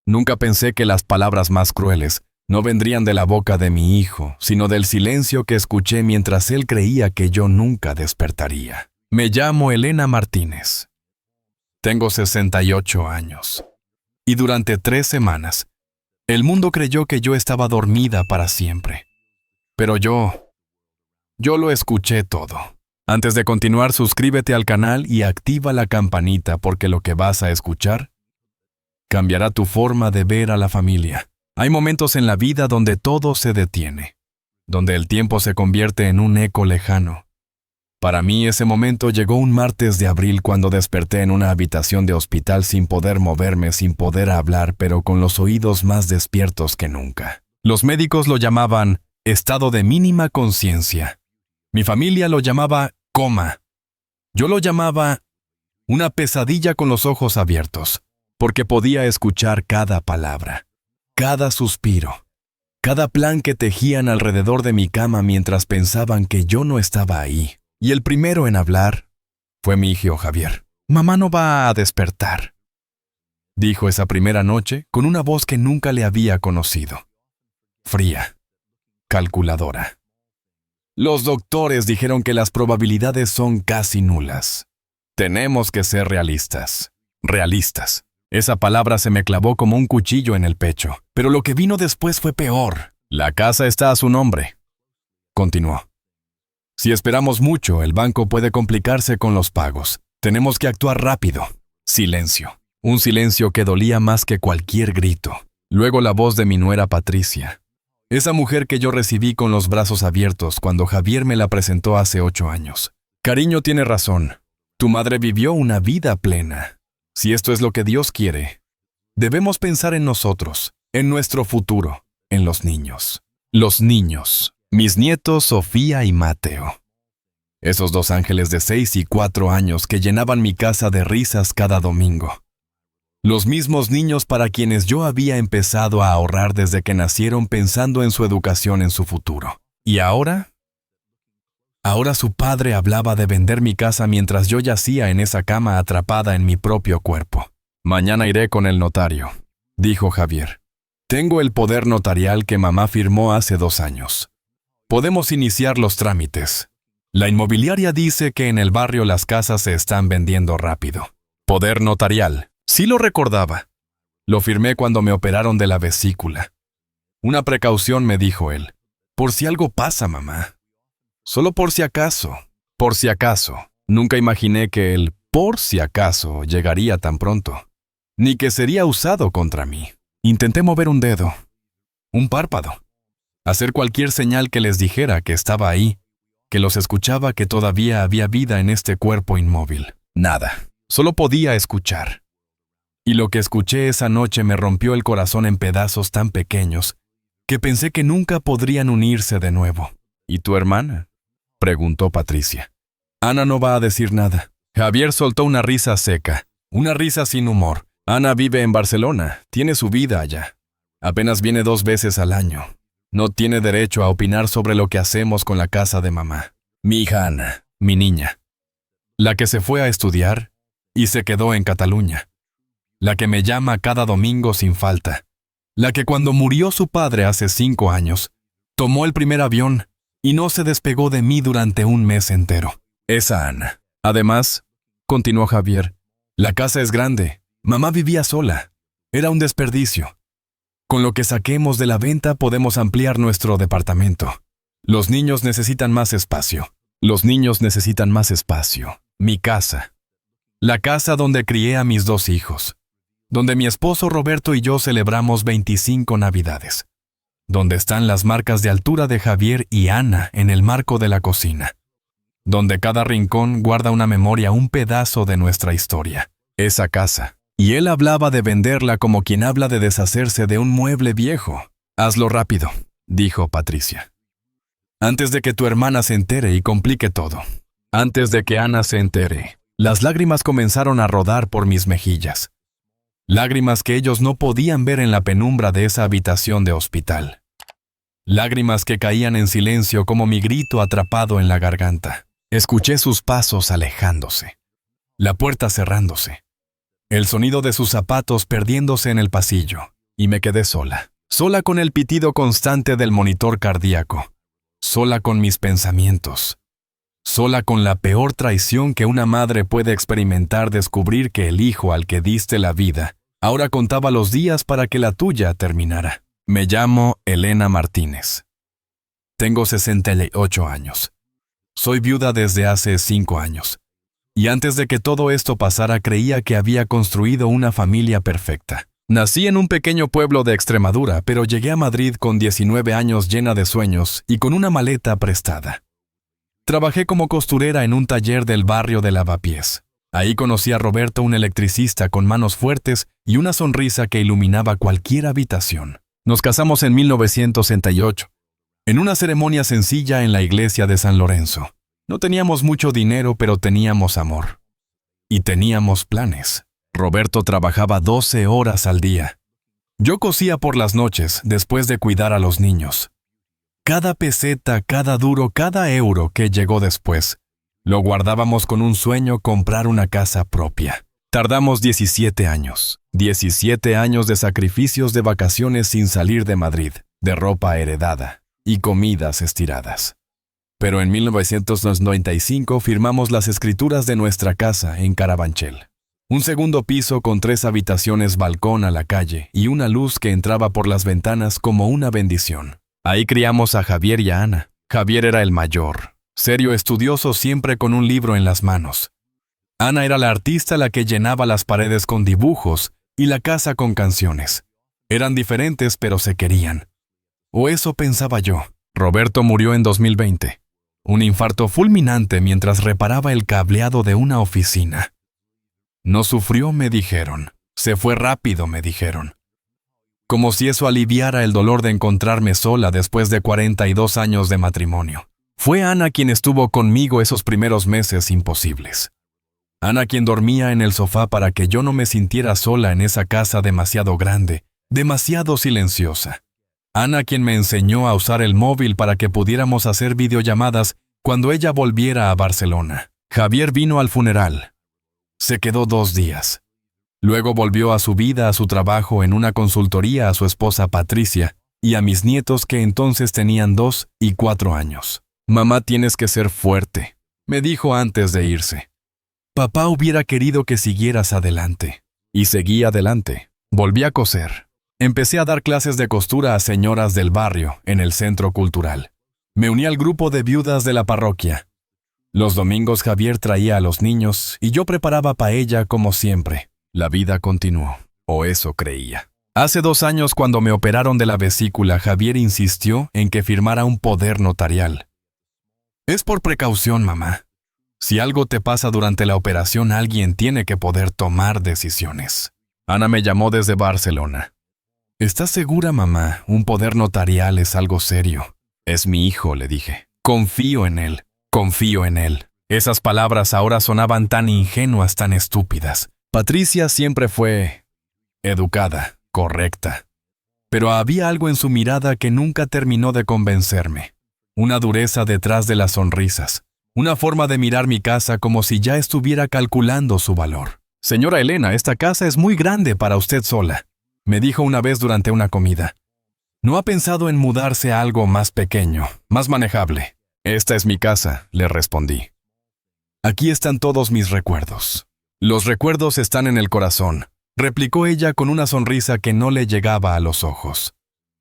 Nunca pensé que las palabras más crueles no vendrían de la boca de mi hijo, sino del silencio que escuché mientras él creía que yo nunca despertaría. Me llamo Elena Martínez. Tengo 68 años. Y durante 3 semanas, el mundo creyó que yo estaba dormida para siempre. Pero yo lo escuché todo. Antes de continuar, suscríbete al canal y activa la campanita porque lo que vas a escuchar cambiará tu forma de ver a la familia. Hay momentos en la vida donde todo se detiene, donde el tiempo se convierte en un eco lejano. Para mí ese momento llegó un martes de abril cuando desperté en una habitación de hospital sin poder moverme, sin poder hablar, pero con los oídos más despiertos que nunca. Los médicos lo llamaban estado de mínima conciencia. Mi familia lo llamaba coma. Yo lo llamaba una pesadilla con los ojos abiertos, porque podía escuchar cada palabra, cada suspiro, cada plan que tejían alrededor de mi cama mientras pensaban que yo no estaba ahí. Y el primero en hablar fue mi hijo Javier. «Mamá no va a despertar», dijo esa primera noche con una voz que nunca le había conocido. Fría, calculadora. Los doctores dijeron que las probabilidades son casi nulas. Tenemos que ser realistas. Realistas. Esa palabra se me clavó como un cuchillo en el pecho. Pero lo que vino después fue peor. «La casa está a su nombre», continuó. «Si esperamos mucho, el banco puede complicarse con los pagos. Tenemos que actuar rápido». Silencio. Un silencio que dolía más que cualquier grito. Luego la voz de mi nuera Patricia. Esa mujer que yo recibí con los brazos abiertos cuando Javier me la presentó hace 8 años. «Cariño, tiene razón. Tu madre vivió una vida plena. Si esto es lo que Dios quiere, debemos pensar en nosotros, en nuestro futuro, en los niños». Los niños. Mis nietos Sofía y Mateo. Esos 2 ángeles de 6 y 4 años que llenaban mi casa de risas cada domingo. Los mismos niños para quienes yo había empezado a ahorrar desde que nacieron pensando en su educación, en su futuro. ¿Y ahora? Ahora su padre hablaba de vender mi casa mientras yo yacía en esa cama atrapada en mi propio cuerpo. «Mañana iré con el notario», dijo Javier. «Tengo el poder notarial que mamá firmó hace 2 años. Podemos iniciar los trámites. La inmobiliaria dice que en el barrio las casas se están vendiendo rápido». Poder notarial. Sí lo recordaba. Lo firmé cuando me operaron de la vesícula. «Una precaución», me dijo él. «Por si algo pasa, mamá». Solo por si acaso. Por si acaso. Nunca imaginé que el por si acaso llegaría tan pronto. Ni que sería usado contra mí. Intenté mover un dedo. Un párpado. Hacer cualquier señal que les dijera que estaba ahí, que los escuchaba, que todavía había vida en este cuerpo inmóvil. Nada. Solo podía escuchar. Y lo que escuché esa noche me rompió el corazón en pedazos tan pequeños que pensé que nunca podrían unirse de nuevo. «¿Y tu hermana?», preguntó Patricia. «Ana no va a decir nada». Javier soltó una risa seca, una risa sin humor. «Ana vive en Barcelona, tiene su vida allá. Apenas viene 2 veces al año. No tiene derecho a opinar sobre lo que hacemos con la casa de mamá. Mi hija Ana, mi niña. La que se fue a estudiar y se quedó en Cataluña. La que me llama cada domingo sin falta. La que cuando murió su padre hace 5 años, tomó el primer avión y no se despegó de mí durante un mes entero. Esa Ana. Además», continuó Javier, «la casa es grande. Mamá vivía sola. Era un desperdicio. Con lo que saquemos de la venta podemos ampliar nuestro departamento. Los niños necesitan más espacio. Los niños necesitan más espacio. Mi casa. La casa donde crié a mis 2 hijos. Donde mi esposo Roberto y yo celebramos 25 Navidades. Donde están las marcas de altura de Javier y Ana en el marco de la cocina. Donde cada rincón guarda una memoria, un pedazo de nuestra historia. Esa casa. Y él hablaba de venderla como quien habla de deshacerse de un mueble viejo. «Hazlo rápido», dijo Patricia. «Antes de que tu hermana se entere y complique todo. Antes de que Ana se entere». Las lágrimas comenzaron a rodar por mis mejillas. Lágrimas que ellos no podían ver en la penumbra de esa habitación de hospital. Lágrimas que caían en silencio como mi grito atrapado en la garganta. Escuché sus pasos alejándose. La puerta cerrándose. El sonido de sus zapatos perdiéndose en el pasillo. y me quedé sola. Sola con el pitido constante del monitor cardíaco. Sola con mis pensamientos. Sola con la peor traición que una madre puede experimentar, descubrir que el hijo al que diste la vida ahora contaba los días para que la tuya terminara. Me llamo Elena Martínez. Tengo 68 años. Soy viuda desde hace 5 años. Y antes de que todo esto pasara creía que había construido una familia perfecta. Nací en un pequeño pueblo de Extremadura, pero llegué a Madrid con 19 años llena de sueños y con una maleta prestada. Trabajé como costurera en un taller del barrio de Lavapiés. Ahí conocí a Roberto, un electricista con manos fuertes y una sonrisa que iluminaba cualquier habitación. Nos casamos en 1968, en una ceremonia sencilla en la iglesia de San Lorenzo. No teníamos mucho dinero, pero teníamos amor. Y teníamos planes. Roberto trabajaba 12 horas al día. Yo cosía por las noches, después de cuidar a los niños. Cada peseta, cada duro, cada euro que llegó después, lo guardábamos con un sueño: comprar una casa propia. Tardamos 17 años. 17 años de sacrificios, de vacaciones sin salir de Madrid, de ropa heredada y comidas estiradas. Pero en 1995 firmamos las escrituras de nuestra casa en Carabanchel. Un segundo piso con 3 habitaciones, balcón a la calle y una luz que entraba por las ventanas como una bendición. Ahí criamos a Javier y a Ana. Javier era el mayor, serio, estudioso, siempre con un libro en las manos. Ana era la artista, la que llenaba las paredes con dibujos y la casa con canciones. Eran diferentes, pero se querían. O eso pensaba yo. Roberto murió en 2020. Un infarto fulminante mientras reparaba el cableado de una oficina. No sufrió, me dijeron. Se fue rápido, me dijeron. Como si eso aliviara el dolor de encontrarme sola después de 42 años de matrimonio. Fue Ana quien estuvo conmigo esos primeros meses imposibles. Ana quien dormía en el sofá para que yo no me sintiera sola en esa casa demasiado grande, demasiado silenciosa. Ana quien me enseñó a usar el móvil para que pudiéramos hacer videollamadas cuando ella volviera a Barcelona. Javier vino al funeral. Se quedó 2 días. Luego volvió a su vida, a su trabajo en una consultoría, a su esposa Patricia y a mis nietos que entonces tenían 2 y 4 años. Mamá, tienes que ser fuerte, me dijo antes de irse. Papá hubiera querido que siguieras adelante. Y seguí adelante. Volví a coser. Empecé a dar clases de costura a señoras del barrio en el centro cultural. Me uní al grupo de viudas de la parroquia. Los domingos Javier traía a los niños y yo preparaba paella como siempre. La vida continuó, o eso creía. Hace 2 años, cuando me operaron de la vesícula, Javier insistió en que firmara un poder notarial. Es por precaución, mamá. Si algo te pasa durante la operación, alguien tiene que poder tomar decisiones. Ana me llamó desde Barcelona. ¿Estás segura, mamá? Un poder notarial es algo serio. Es mi hijo, le dije. Confío en él. Confío en él. Esas palabras ahora sonaban tan ingenuas, tan estúpidas. Patricia siempre fue educada, correcta. Pero había algo en su mirada que nunca terminó de convencerme. Una dureza detrás de las sonrisas. Una forma de mirar mi casa como si ya estuviera calculando su valor. Señora Elena, esta casa es muy grande para usted sola, me dijo una vez durante una comida. ¿No ha pensado en mudarse a algo más pequeño, más manejable? Esta es mi casa, le respondí. Aquí están todos mis recuerdos. Los recuerdos están en el corazón, replicó ella con una sonrisa que no le llegaba a los ojos.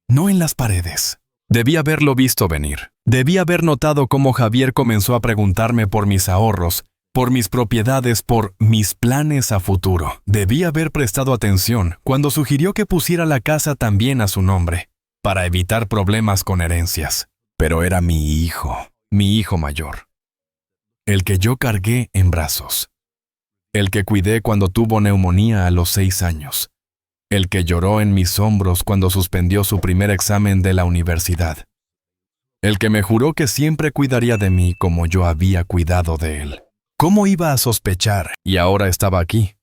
No en las paredes. Debí haberlo visto venir. Debí haber notado cómo Javier comenzó a preguntarme por mis ahorros, por mis propiedades, por mis planes a futuro. Debí haber prestado atención cuando sugirió que pusiera la casa también a su nombre, para evitar problemas con herencias. Pero era mi hijo mayor. El que yo cargué en brazos. El que cuidé cuando tuvo neumonía a los 6 años. El que lloró en mis hombros cuando suspendió su primer examen de la universidad. El que me juró que siempre cuidaría de mí como yo había cuidado de él. ¿Cómo iba a sospechar? Y ahora estaba aquí,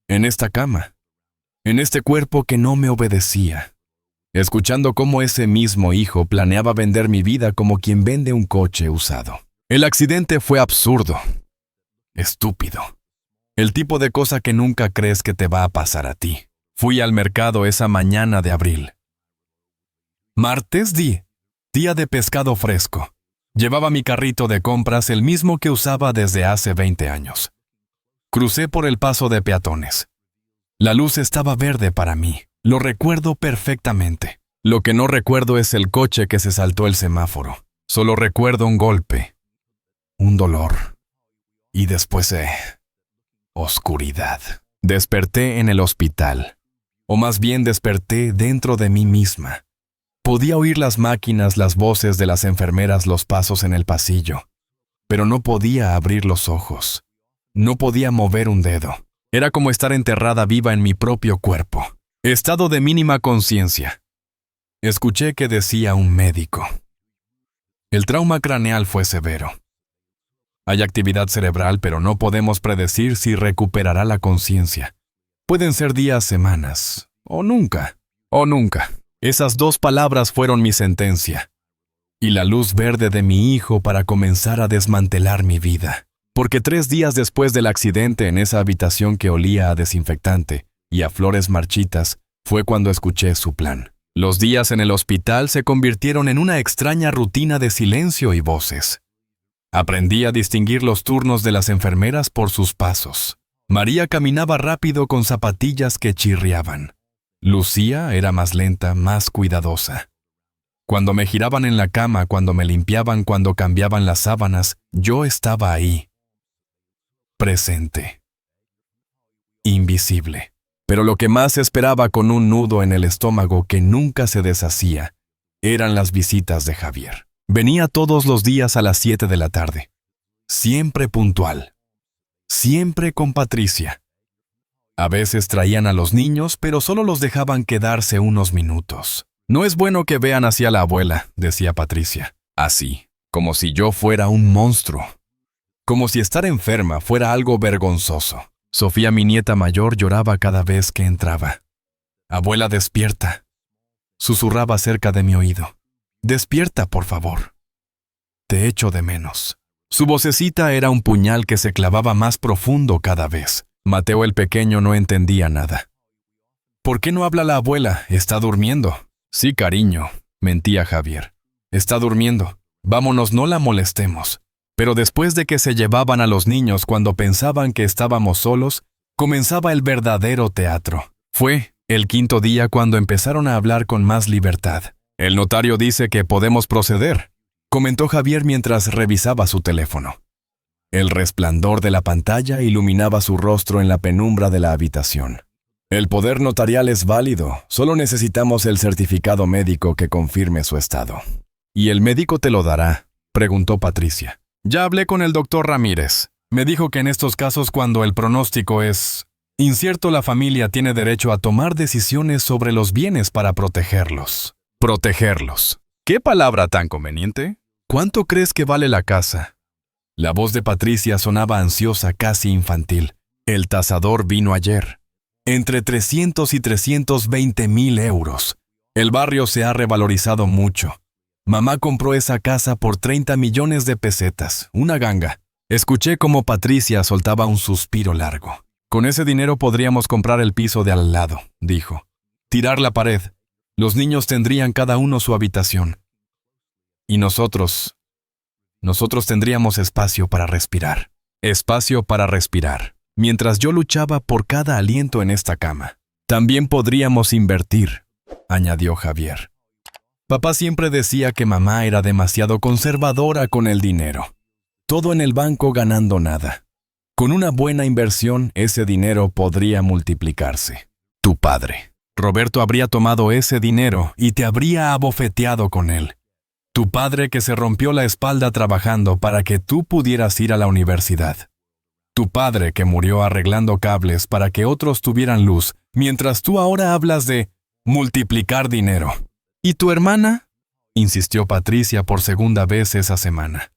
en esta cama, en este cuerpo que no me obedecía, escuchando cómo ese mismo hijo planeaba vender mi vida como quien vende un coche usado. El accidente fue absurdo, estúpido. El tipo de cosa que nunca crees que te va a pasar a ti. Fui al mercado esa mañana de abril. Martes día de pescado fresco. Llevaba mi carrito de compras, el mismo que usaba desde hace 20 años. Crucé por el paso de peatones. La luz estaba verde para mí. Lo recuerdo perfectamente. Lo que no recuerdo es el coche que se saltó el semáforo. Solo recuerdo un golpe, un dolor y después oscuridad. Desperté en el hospital, o más bien desperté dentro de mí misma. Podía oír las máquinas, las voces de las enfermeras, los pasos en el pasillo, pero no podía abrir los ojos. No podía mover un dedo. Era como estar enterrada viva en mi propio cuerpo. Estado de mínima conciencia. Escuché que decía un médico: el trauma craneal fue severo. Hay actividad cerebral, pero no podemos predecir si recuperará la conciencia. Pueden ser días, semanas, o nunca. Esas 2 palabras fueron mi sentencia. Y la luz verde de mi hijo para comenzar a desmantelar mi vida. Porque 3 días después del accidente en esa habitación que olía a desinfectante y a flores marchitas, fue cuando escuché su plan. Los días en el hospital se convirtieron en una extraña rutina de silencio y voces. Aprendí a distinguir los turnos de las enfermeras por sus pasos. María caminaba rápido con zapatillas que chirriaban. Lucía era más lenta, más cuidadosa. Cuando me giraban en la cama, cuando me limpiaban, cuando cambiaban las sábanas, yo estaba ahí. Presente. Invisible. Pero lo que más esperaba con un nudo en el estómago que nunca se deshacía eran las visitas de Javier. Venía todos los días a las 7 de la tarde. Siempre puntual. Siempre con Patricia. A veces traían a los niños, pero solo los dejaban quedarse unos minutos. No es bueno que vean así a la abuela, decía Patricia. Así, como si yo fuera un monstruo. Como si estar enferma fuera algo vergonzoso. Sofía, mi nieta mayor, lloraba cada vez que entraba. Abuela, despierta. Susurraba cerca de mi oído. Despierta, por favor. Te echo de menos. Su vocecita era un puñal que se clavaba más profundo cada vez. Mateo el pequeño no entendía nada. ¿Por qué no habla la abuela? Está durmiendo. Sí, cariño, mentía Javier. Está durmiendo. Vámonos, no la molestemos. Pero después de que se llevaban a los niños cuando pensaban que estábamos solos, comenzaba el verdadero teatro. Fue el 5.º día cuando empezaron a hablar con más libertad. El notario dice que podemos proceder, comentó Javier mientras revisaba su teléfono. El resplandor de la pantalla iluminaba su rostro en la penumbra de la habitación. El poder notarial es válido, solo necesitamos el certificado médico que confirme su estado. ¿Y el médico te lo dará?, preguntó Patricia. Ya hablé con el doctor Ramírez. Me dijo que en estos casos, cuando el pronóstico es incierto, la familia tiene derecho a tomar decisiones sobre los bienes para protegerlos. Protegerlos. ¿Qué palabra tan conveniente? ¿Cuánto crees que vale la casa? La voz de Patricia sonaba ansiosa, casi infantil. El tasador vino ayer. Entre 300 y 320,000 euros. El barrio se ha revalorizado mucho. Mamá compró esa casa por 30 millones de pesetas, una ganga. Escuché cómo Patricia soltaba un suspiro largo. Con ese dinero podríamos comprar el piso de al lado, dijo. Tirar la pared. Los niños tendrían cada uno su habitación. Y nosotros tendríamos espacio para respirar. Espacio para respirar. Mientras yo luchaba por cada aliento en esta cama. También podríamos invertir, añadió Javier. Papá siempre decía que mamá era demasiado conservadora con el dinero. Todo en el banco ganando nada. Con una buena inversión, ese dinero podría multiplicarse. Tu padre. Roberto habría tomado ese dinero y te habría abofeteado con él. Tu padre que se rompió la espalda trabajando para que tú pudieras ir a la universidad. Tu padre que murió arreglando cables para que otros tuvieran luz, mientras tú ahora hablas de multiplicar dinero. ¿Y tu hermana?, insistió Patricia por segunda vez esa semana.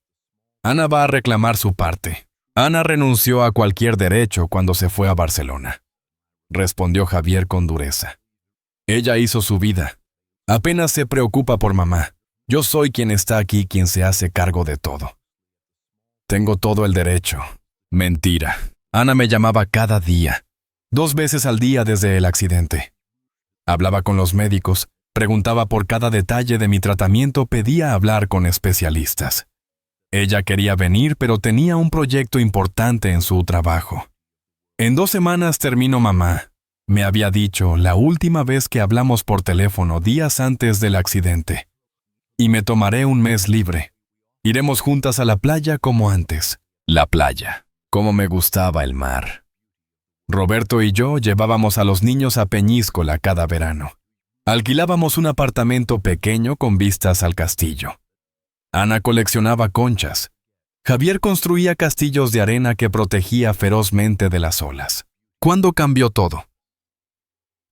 Ana va a reclamar su parte. Ana renunció a cualquier derecho cuando se fue a Barcelona, respondió Javier con dureza. Ella hizo su vida. Apenas se preocupa por mamá. Yo soy quien está aquí, quien se hace cargo de todo. Tengo todo el derecho. Mentira. Ana me llamaba cada día. 2 veces al día desde el accidente. Hablaba con los médicos, preguntaba por cada detalle de mi tratamiento, pedía hablar con especialistas. Ella quería venir, pero tenía un proyecto importante en su trabajo. En 2 semanas terminó mamá. Me había dicho la última vez que hablamos por teléfono días antes del accidente. Y me tomaré un mes libre. Iremos juntas a la playa como antes. La playa. Cómo me gustaba el mar. Roberto y yo llevábamos a los niños a Peñíscola cada verano. Alquilábamos un apartamento pequeño con vistas al castillo. Ana coleccionaba conchas. Javier construía castillos de arena que protegía ferozmente de las olas. ¿Cuándo cambió todo?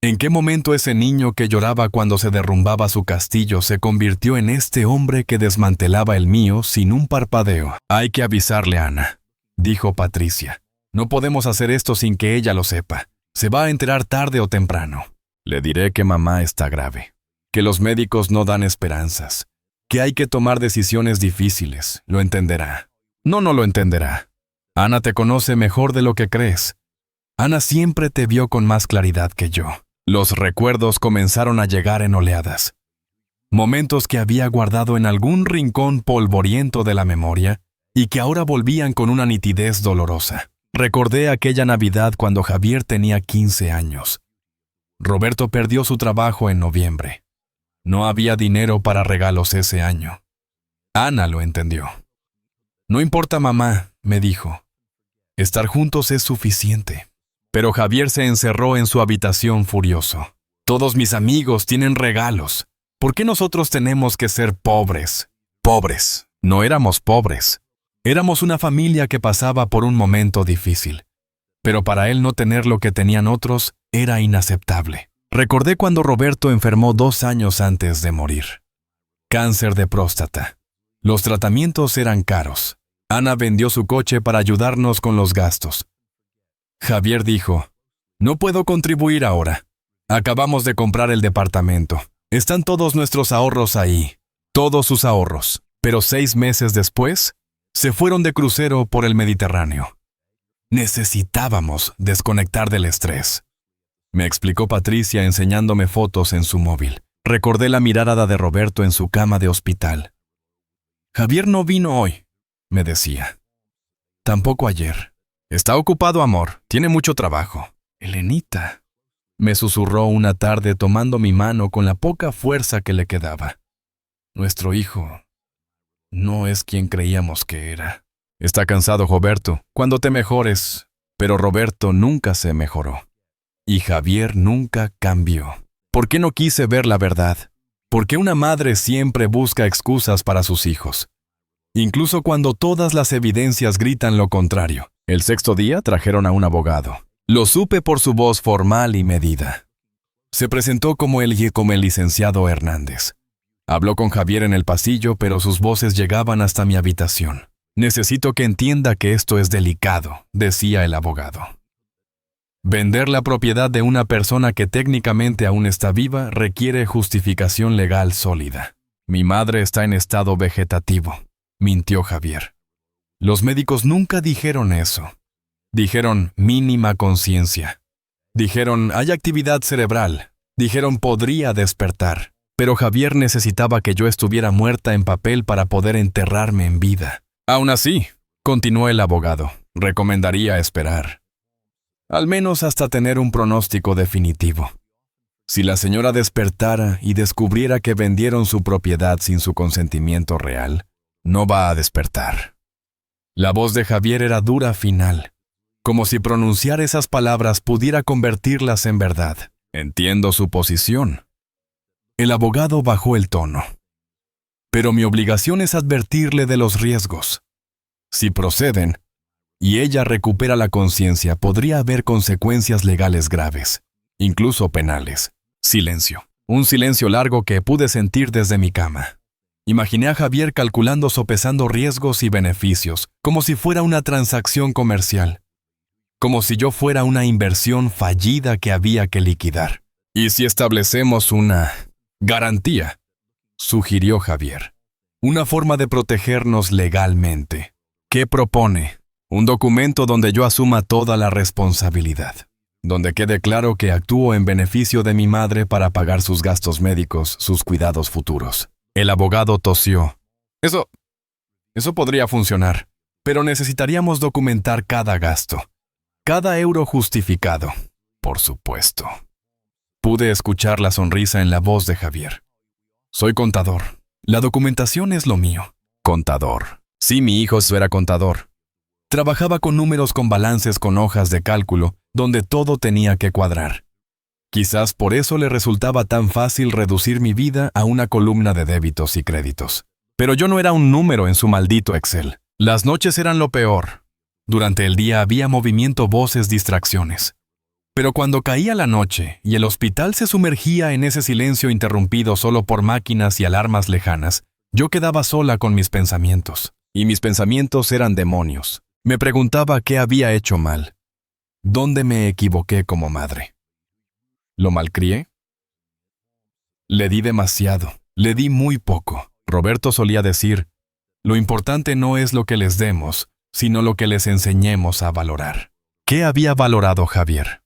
¿En qué momento ese niño que lloraba cuando se derrumbaba su castillo se convirtió en este hombre que desmantelaba el mío sin un parpadeo? Hay que avisarle a Ana, dijo Patricia. No podemos hacer esto sin que ella lo sepa. Se va a enterar tarde o temprano. Le diré que mamá está grave, que los médicos no dan esperanzas, que hay que tomar decisiones difíciles. Lo entenderá. No lo entenderá. Ana te conoce mejor de lo que crees. Ana siempre te vio con más claridad que yo. Los recuerdos comenzaron a llegar en oleadas. Momentos que había guardado en algún rincón polvoriento de la memoria y que ahora volvían con una nitidez dolorosa. Recordé aquella Navidad cuando Javier tenía 15 años. Roberto perdió su trabajo en noviembre. No había dinero para regalos ese año. Ana lo entendió. No importa, mamá, me dijo. Estar juntos es suficiente. Pero Javier se encerró en su habitación furioso. Todos mis amigos tienen regalos. ¿Por qué nosotros tenemos que ser pobres? Pobres. No éramos pobres. Éramos una familia que pasaba por un momento difícil. Pero para él no tener lo que tenían otros era inaceptable. Recordé cuando Roberto enfermó 2 años antes de morir. Cáncer de próstata. Los tratamientos eran caros. Ana vendió su coche para ayudarnos con los gastos. Javier dijo, no puedo contribuir ahora. Acabamos de comprar el departamento. Están todos nuestros ahorros ahí. Todos sus ahorros. Pero 6 meses después, se fueron de crucero por el Mediterráneo. Necesitábamos desconectar del estrés. Me explicó Patricia enseñándome fotos en su móvil. Recordé la mirada de Roberto en su cama de hospital. Javier no vino hoy, me decía. Tampoco ayer. Está ocupado, amor. Tiene mucho trabajo. Elenita, me susurró una tarde tomando mi mano con la poca fuerza que le quedaba. Nuestro hijo no es quien creíamos que era. Está cansado, Roberto. Cuando te mejores. Pero Roberto nunca se mejoró. Y Javier nunca cambió. ¿Por qué no quise ver la verdad? Porque una madre siempre busca excusas para sus hijos. Incluso cuando todas las evidencias gritan lo contrario. El 6º día trajeron a un abogado. Lo supe por su voz formal y medida. Se presentó como el licenciado Hernández. Habló con Javier en el pasillo, pero sus voces llegaban hasta mi habitación. Necesito que entienda que esto es delicado, decía el abogado. Vender la propiedad de una persona que técnicamente aún está viva requiere justificación legal sólida. Mi madre está en estado vegetativo, mintió Javier. Los médicos nunca dijeron eso. Dijeron mínima conciencia. Dijeron hay actividad cerebral. Dijeron podría despertar. Pero Javier necesitaba que yo estuviera muerta en papel para poder enterrarme en vida. Aún así, continuó el abogado, recomendaría esperar. Al menos hasta tener un pronóstico definitivo. Si la señora despertara y descubriera que vendieron su propiedad sin su consentimiento real, no va a despertar. La voz de Javier era dura final, como si pronunciar esas palabras pudiera convertirlas en verdad. Entiendo su posición. El abogado bajó el tono. Pero mi obligación es advertirle de los riesgos. Si proceden, y ella recupera la conciencia, podría haber consecuencias legales graves, incluso penales. Silencio. Un silencio largo que pude sentir desde mi cama. Imaginé a Javier calculando, sopesando riesgos y beneficios, como si fuera una transacción comercial. Como si yo fuera una inversión fallida que había que liquidar. ¿Y si establecemos una garantía?, sugirió Javier. Una forma de protegernos legalmente. ¿Qué propone? Un documento donde yo asuma toda la responsabilidad. donde quede claro que actúo en beneficio de mi madre para pagar sus gastos médicos, sus cuidados futuros. El abogado tosió. Eso podría funcionar, pero necesitaríamos documentar cada gasto, cada euro justificado, por supuesto. Pude escuchar la sonrisa en la voz de Javier. Soy contador. La documentación es lo mío. Contador. Sí, mi hijo era contador. Trabajaba con números con balances con hojas de cálculo, donde todo tenía que cuadrar. Quizás por eso le resultaba tan fácil reducir mi vida a una columna de débitos y créditos. Pero yo no era un número en su maldito Excel. Las noches eran lo peor. Durante el día había movimiento, voces, distracciones. Pero cuando caía la noche y el hospital se sumergía en ese silencio interrumpido solo por máquinas y alarmas lejanas, yo quedaba sola con mis pensamientos. Y mis pensamientos eran demonios. Me preguntaba qué había hecho mal. ¿Dónde me equivoqué como madre? ¿Lo malcrié? Le di demasiado. Le di muy poco. Roberto solía decir, lo importante no es lo que les demos, sino lo que les enseñemos a valorar. ¿Qué había valorado Javier?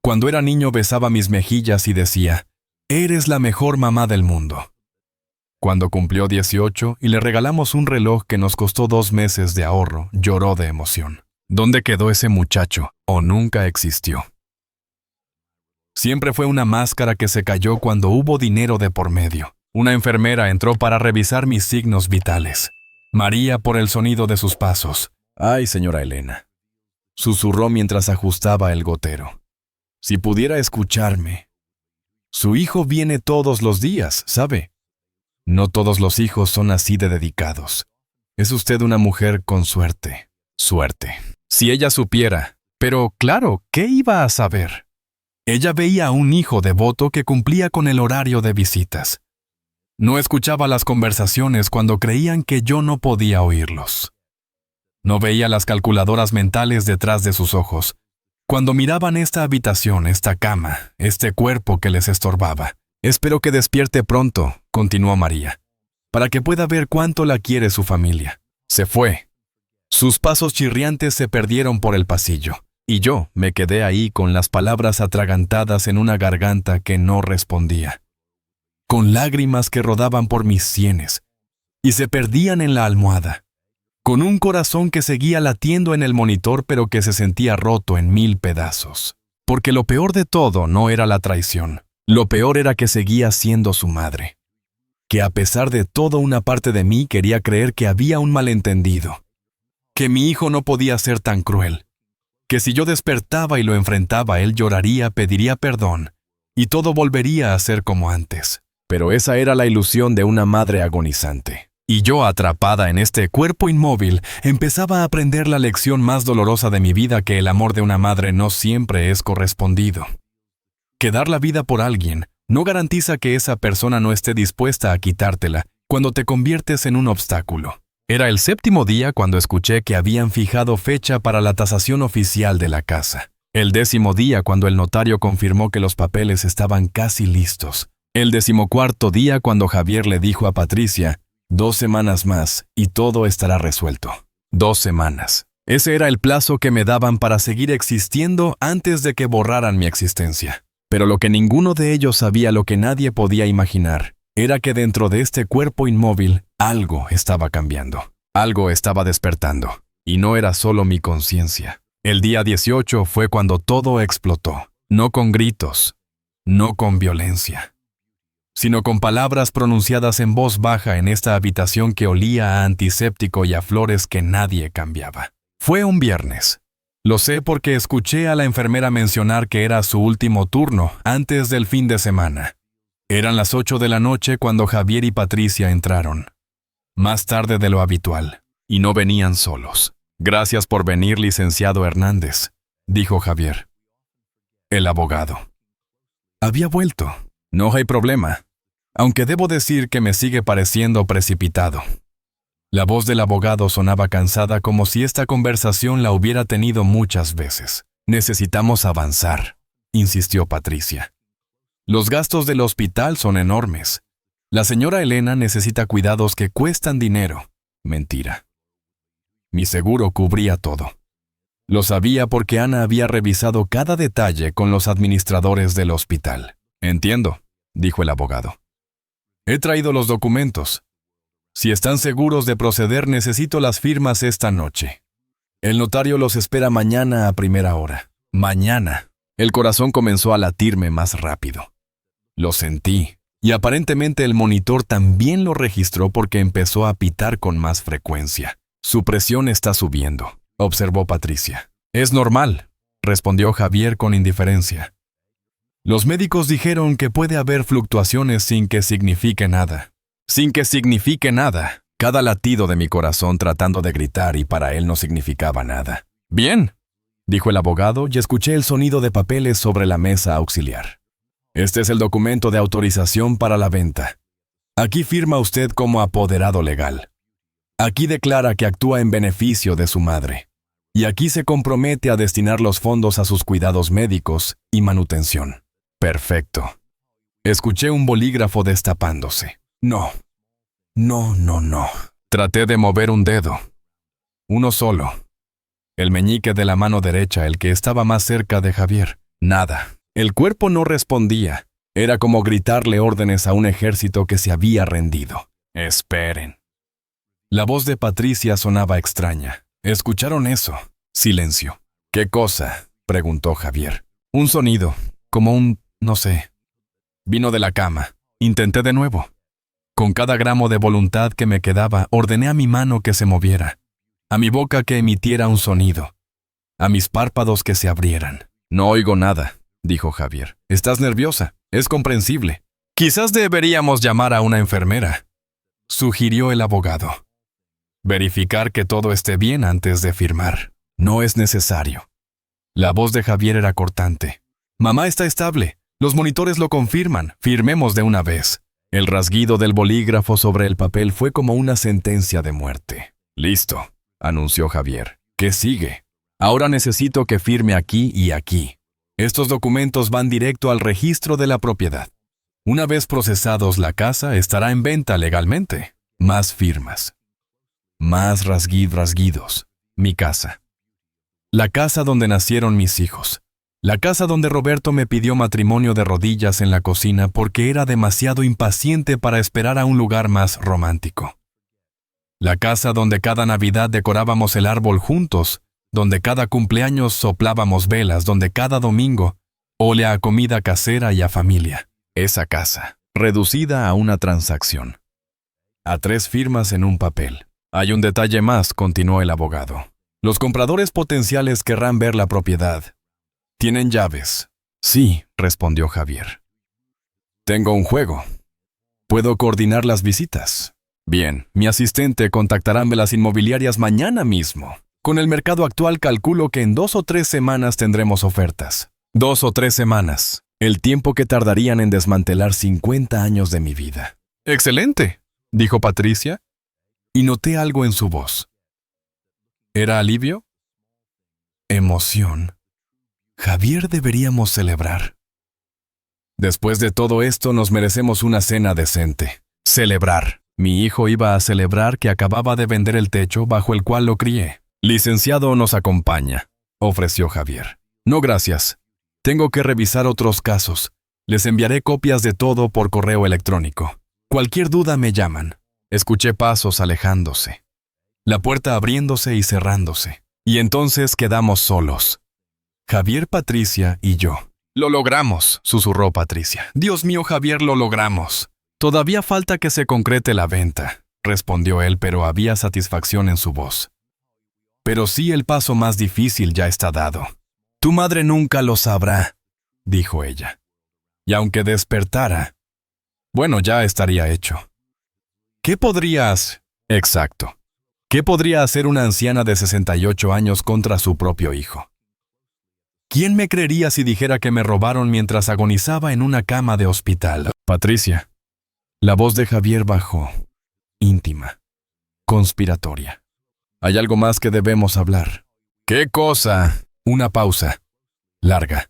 Cuando era niño besaba mis mejillas y decía, eres la mejor mamá del mundo. Cuando cumplió 18 y le regalamos un reloj que nos costó 2 meses de ahorro, lloró de emoción. ¿Dónde quedó ese muchacho? ¿O nunca existió? Siempre fue una máscara que se cayó cuando hubo dinero de por medio. Una enfermera entró para revisar mis signos vitales. María por el sonido de sus pasos. Ay, señora Elena. Susurró mientras ajustaba el gotero. Si pudiera escucharme. Su hijo viene todos los días, ¿sabe? No todos los hijos son así de dedicados. Es usted una mujer con suerte. Suerte. Si ella supiera. Pero claro, ¿qué iba a saber? Ella veía a un hijo devoto que cumplía con el horario de visitas. No escuchaba las conversaciones cuando creían que yo no podía oírlos. No veía las calculadoras mentales detrás de sus ojos, cuando miraban esta habitación, esta cama, este cuerpo que les estorbaba. Espero que despierte pronto, continuó María, para que pueda ver cuánto la quiere su familia. Se fue. Sus pasos chirriantes se perdieron por el pasillo, y yo me quedé ahí con las palabras atragantadas en una garganta que no respondía, con lágrimas que rodaban por mis sienes y se perdían en la almohada, con un corazón que seguía latiendo en el monitor pero que se sentía roto en 1000 pedazos. Porque lo peor de todo no era la traición, lo peor era que seguía siendo su madre. Que a pesar de todo una parte de mí quería creer que había un malentendido, que mi hijo no podía ser tan cruel, que si yo despertaba y lo enfrentaba él lloraría, pediría perdón y todo volvería a ser como antes. Pero esa era la ilusión de una madre agonizante. Y yo, atrapada en este cuerpo inmóvil, empezaba a aprender la lección más dolorosa de mi vida, que el amor de una madre no siempre es correspondido. Que dar la vida por alguien no garantiza que esa persona no esté dispuesta a quitártela cuando te conviertes en un obstáculo. Era el 7º día cuando escuché que habían fijado fecha para la tasación oficial de la casa. El 10º día cuando el notario confirmó que los papeles estaban casi listos. El 14º día cuando Javier le dijo a Patricia, 2 semanas más y todo estará resuelto. 2 semanas. Ese era el plazo que me daban para seguir existiendo antes de que borraran mi existencia. Pero lo que ninguno de ellos sabía, lo que nadie podía imaginar, era que dentro de este cuerpo inmóvil algo estaba cambiando. Algo estaba despertando. Y no era solo mi conciencia. El día 18 fue cuando todo explotó. No con gritos, no con violencia, sino con palabras pronunciadas en voz baja en esta habitación que olía a antiséptico y a flores que nadie cambiaba. Fue un viernes. Lo sé porque escuché a la enfermera mencionar que era su último turno antes del fin de semana. Eran las 8 de la noche cuando Javier y Patricia entraron. Más tarde de lo habitual. Y no venían solos. Gracias por venir, licenciado Hernández, dijo Javier. El abogado. Había vuelto. No hay problema, aunque debo decir que me sigue pareciendo precipitado. La voz del abogado sonaba cansada, como si esta conversación la hubiera tenido muchas veces. Necesitamos avanzar, insistió Patricia. Los gastos del hospital son enormes. La señora Elena necesita cuidados que cuestan dinero. Mentira. Mi seguro cubría todo. Lo sabía porque Ana había revisado cada detalle con los administradores del hospital. Entiendo, dijo el abogado. He traído los documentos. Si están seguros de proceder, necesito las firmas esta noche. El notario los espera mañana a primera hora. Mañana. El corazón comenzó a latirme más rápido. Lo sentí, y aparentemente el monitor también lo registró porque empezó a pitar con más frecuencia. Su presión está subiendo, observó Patricia. Es normal, respondió Javier con indiferencia. Los médicos dijeron que puede haber fluctuaciones sin que signifique nada. Sin que signifique nada. Cada latido de mi corazón tratando de gritar y para él no significaba nada. Bien, dijo el abogado y escuché el sonido de papeles sobre la mesa auxiliar. Este es el documento de autorización para la venta. Aquí firma usted como apoderado legal. Aquí declara que actúa en beneficio de su madre. Y aquí se compromete a destinar los fondos a sus cuidados médicos y manutención. Perfecto. Escuché un bolígrafo destapándose. No. Traté de mover un dedo. Uno solo. El meñique de la mano derecha, el que estaba más cerca de Javier. Nada. El cuerpo no respondía. Era como gritarle órdenes a un ejército que se había rendido. Esperen. La voz de Patricia sonaba extraña. ¿Escucharon eso? Silencio. ¿Qué cosa?, preguntó Javier. Un sonido, como un, no sé. Vino de la cama. Intenté de nuevo. Con cada gramo de voluntad que me quedaba, ordené a mi mano que se moviera, a mi boca que emitiera un sonido, a mis párpados que se abrieran. No oigo nada, dijo Javier. Estás nerviosa, es comprensible. Quizás deberíamos llamar a una enfermera, sugirió el abogado. Verificar que todo esté bien antes de firmar. No es necesario. La voz de Javier era cortante. Mamá está estable. Los monitores lo confirman. Firmemos de una vez. El rasguido del bolígrafo sobre el papel fue como una sentencia de muerte. Listo, anunció Javier. ¿Qué sigue? Ahora necesito que firme aquí y aquí. Estos documentos van directo al registro de la propiedad. Una vez procesados, la casa estará en venta legalmente. Más firmas. Más rasguidos. Mi casa. La casa donde nacieron mis hijos. La casa donde Roberto me pidió matrimonio de rodillas en la cocina porque era demasiado impaciente para esperar a un lugar más romántico. La casa donde cada Navidad decorábamos el árbol juntos, donde cada cumpleaños soplábamos velas, donde cada domingo olía a comida casera y a familia. Esa casa, reducida a una transacción. A 3 firmas en un papel. Hay un detalle más, continuó el abogado. Los compradores potenciales querrán ver la propiedad. ¿Tienen llaves? Sí, respondió Javier. Tengo un juego. ¿Puedo coordinar las visitas? Bien, mi asistente contactará a las inmobiliarias mañana mismo. Con el mercado actual calculo que en 2 o 3 semanas tendremos ofertas. 2 o 3 semanas. El tiempo que tardarían en desmantelar 50 años de mi vida. Excelente, dijo Patricia, y noté algo en su voz. ¿Era alivio? Emoción. Javier, deberíamos celebrar. Después de todo esto, nos merecemos una cena decente. Celebrar. Mi hijo iba a celebrar que acababa de vender el techo bajo el cual lo crié. Licenciado nos acompaña, ofreció Javier. No, gracias. Tengo que revisar otros casos. Les enviaré copias de todo por correo electrónico. Cualquier duda me llaman. Escuché pasos alejándose. La puerta abriéndose y cerrándose. Y entonces quedamos solos. Javier, Patricia y yo. Lo logramos, susurró Patricia. Dios mío, Javier, lo logramos. Todavía falta que se concrete la venta, respondió él, pero había satisfacción en su voz. Pero sí, el paso más difícil ya está dado. Tu madre nunca lo sabrá, dijo ella. Y aunque despertara, bueno, ya estaría hecho. ¿Qué podrías? Exacto. ¿Qué podría hacer una anciana de 68 años contra su propio hijo? ¿Quién me creería si dijera que me robaron mientras agonizaba en una cama de hospital? Patricia. La voz de Javier bajó, íntima, conspiratoria. Hay algo más que debemos hablar. ¿Qué cosa? Una pausa. Larga.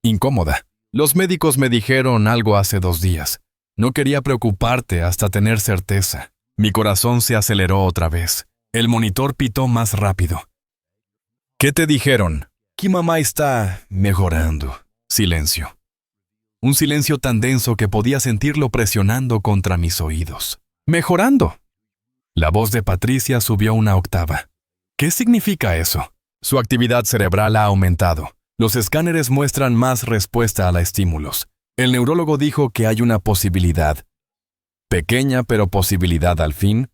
Incómoda. Los médicos me dijeron algo hace 2 días. No quería preocuparte hasta tener certeza. Mi corazón se aceleró otra vez. El monitor pitó más rápido. ¿Qué te dijeron? Que mamá está mejorando. Silencio. Un silencio tan denso que podía sentirlo presionando contra mis oídos. ¡Mejorando! La voz de Patricia subió una octava. ¿Qué significa eso? Su actividad cerebral ha aumentado. Los escáneres muestran más respuesta a estímulos. El neurólogo dijo que hay una posibilidad, pequeña pero posibilidad al fin,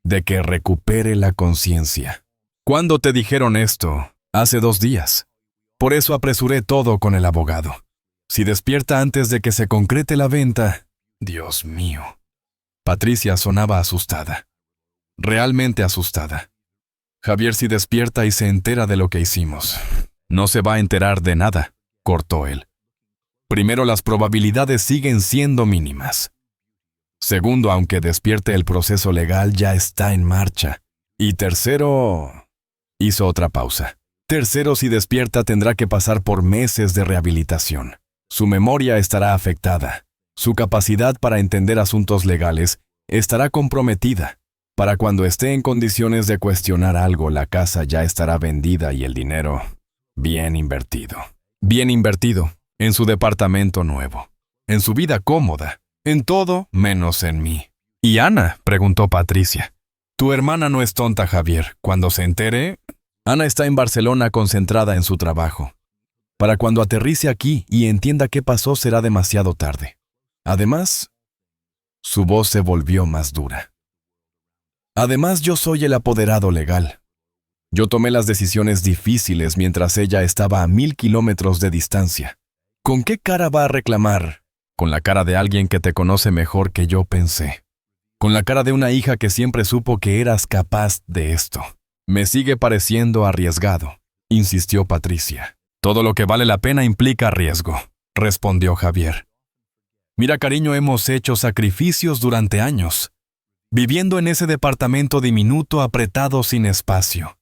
de que recupere la conciencia. ¿Cuándo te dijeron esto? Hace 2 días. Por eso apresuré todo con el abogado. Si despierta antes de que se concrete la venta... Dios mío. Patricia sonaba asustada. Realmente asustada. Javier si despierta y se entera de lo que hicimos. No se va a enterar de nada, cortó él. Primero, las probabilidades siguen siendo mínimas. Segundo, aunque despierte, el proceso legal ya está en marcha. Y tercero... Hizo otra pausa. Tercero, si despierta, tendrá que pasar por meses de rehabilitación. Su memoria estará afectada. Su capacidad para entender asuntos legales estará comprometida. Para cuando esté en condiciones de cuestionar algo, la casa ya estará vendida y el dinero bien invertido. Bien invertido en su departamento nuevo, en su vida cómoda, en todo menos en mí. ¿Y Ana?, preguntó Patricia. Tu hermana no es tonta, Javier. Cuando se entere... Ana está en Barcelona concentrada en su trabajo. Para cuando aterrice aquí y entienda qué pasó será demasiado tarde. Además, su voz se volvió más dura. Además, yo soy el apoderado legal. Yo tomé las decisiones difíciles mientras ella estaba a 1000 kilómetros de distancia. ¿Con qué cara va a reclamar? Con la cara de alguien que te conoce mejor que yo pensé. Con la cara de una hija que siempre supo que eras capaz de esto. Me sigue pareciendo arriesgado, insistió Patricia. Todo lo que vale la pena implica riesgo, respondió Javier. Mira, cariño, hemos hecho sacrificios durante años, viviendo en ese departamento diminuto apretado sin espacio,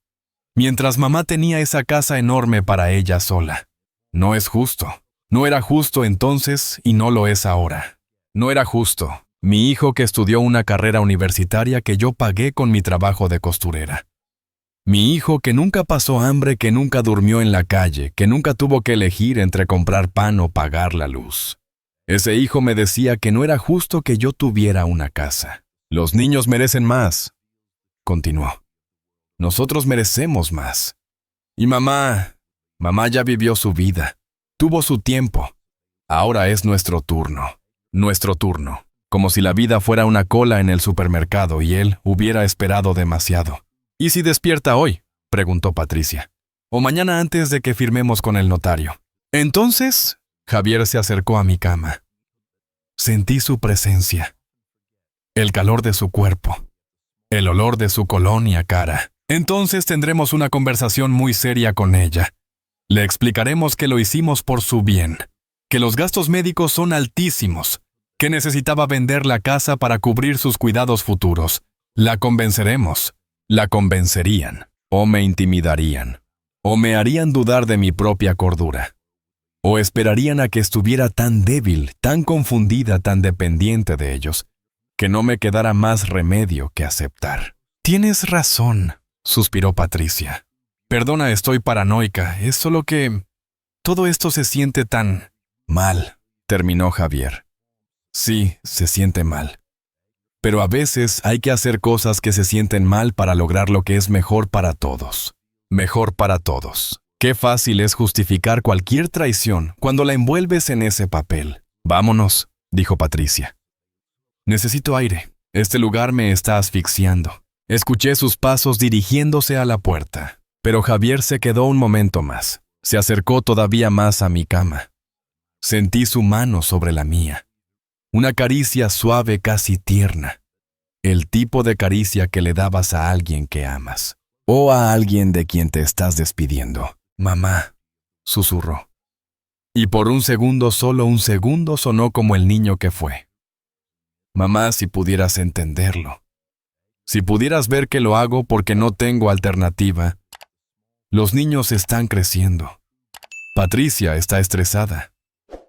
mientras mamá tenía esa casa enorme para ella sola. No es justo. No era justo entonces y no lo es ahora. No era justo. Mi hijo que estudió una carrera universitaria que yo pagué con mi trabajo de costurera. Mi hijo que nunca pasó hambre, que nunca durmió en la calle, que nunca tuvo que elegir entre comprar pan o pagar la luz. Ese hijo me decía que no era justo que yo tuviera una casa. Los niños merecen más, continuó. Nosotros merecemos más. Y mamá ya vivió su vida, tuvo su tiempo. Ahora es nuestro turno, como si la vida fuera una cola en el supermercado y él hubiera esperado demasiado. ¿Y si despierta hoy?, preguntó Patricia. O mañana antes de que firmemos con el notario. Entonces, Javier se acercó a mi cama. Sentí su presencia. El calor de su cuerpo. El olor de su colonia cara. Entonces tendremos una conversación muy seria con ella. Le explicaremos que lo hicimos por su bien, que los gastos médicos son altísimos, que necesitaba vender la casa para cubrir sus cuidados futuros. La convenceremos. La convencerían, o me intimidarían, o me harían dudar de mi propia cordura, o esperarían a que estuviera tan débil, tan confundida, tan dependiente de ellos, que no me quedara más remedio que aceptar. Tienes razón, suspiró Patricia. Perdona, estoy paranoica, es solo que... todo esto se siente tan... mal, terminó Javier. Sí, se siente mal. Pero a veces hay que hacer cosas que se sienten mal para lograr lo que es mejor para todos. Mejor para todos. Qué fácil es justificar cualquier traición cuando la envuelves en ese papel. Vámonos, dijo Patricia. Necesito aire. Este lugar me está asfixiando. Escuché sus pasos dirigiéndose a la puerta, pero Javier se quedó un momento más. Se acercó todavía más a mi cama. Sentí su mano sobre la mía. Una caricia suave, casi tierna. El tipo de caricia que le dabas a alguien que amas. O a alguien de quien te estás despidiendo. Mamá, susurró. Y por un segundo, solo un segundo, sonó como el niño que fue. Mamá, si pudieras entenderlo. Si pudieras ver que lo hago porque no tengo alternativa. Los niños están creciendo. Patricia está estresada.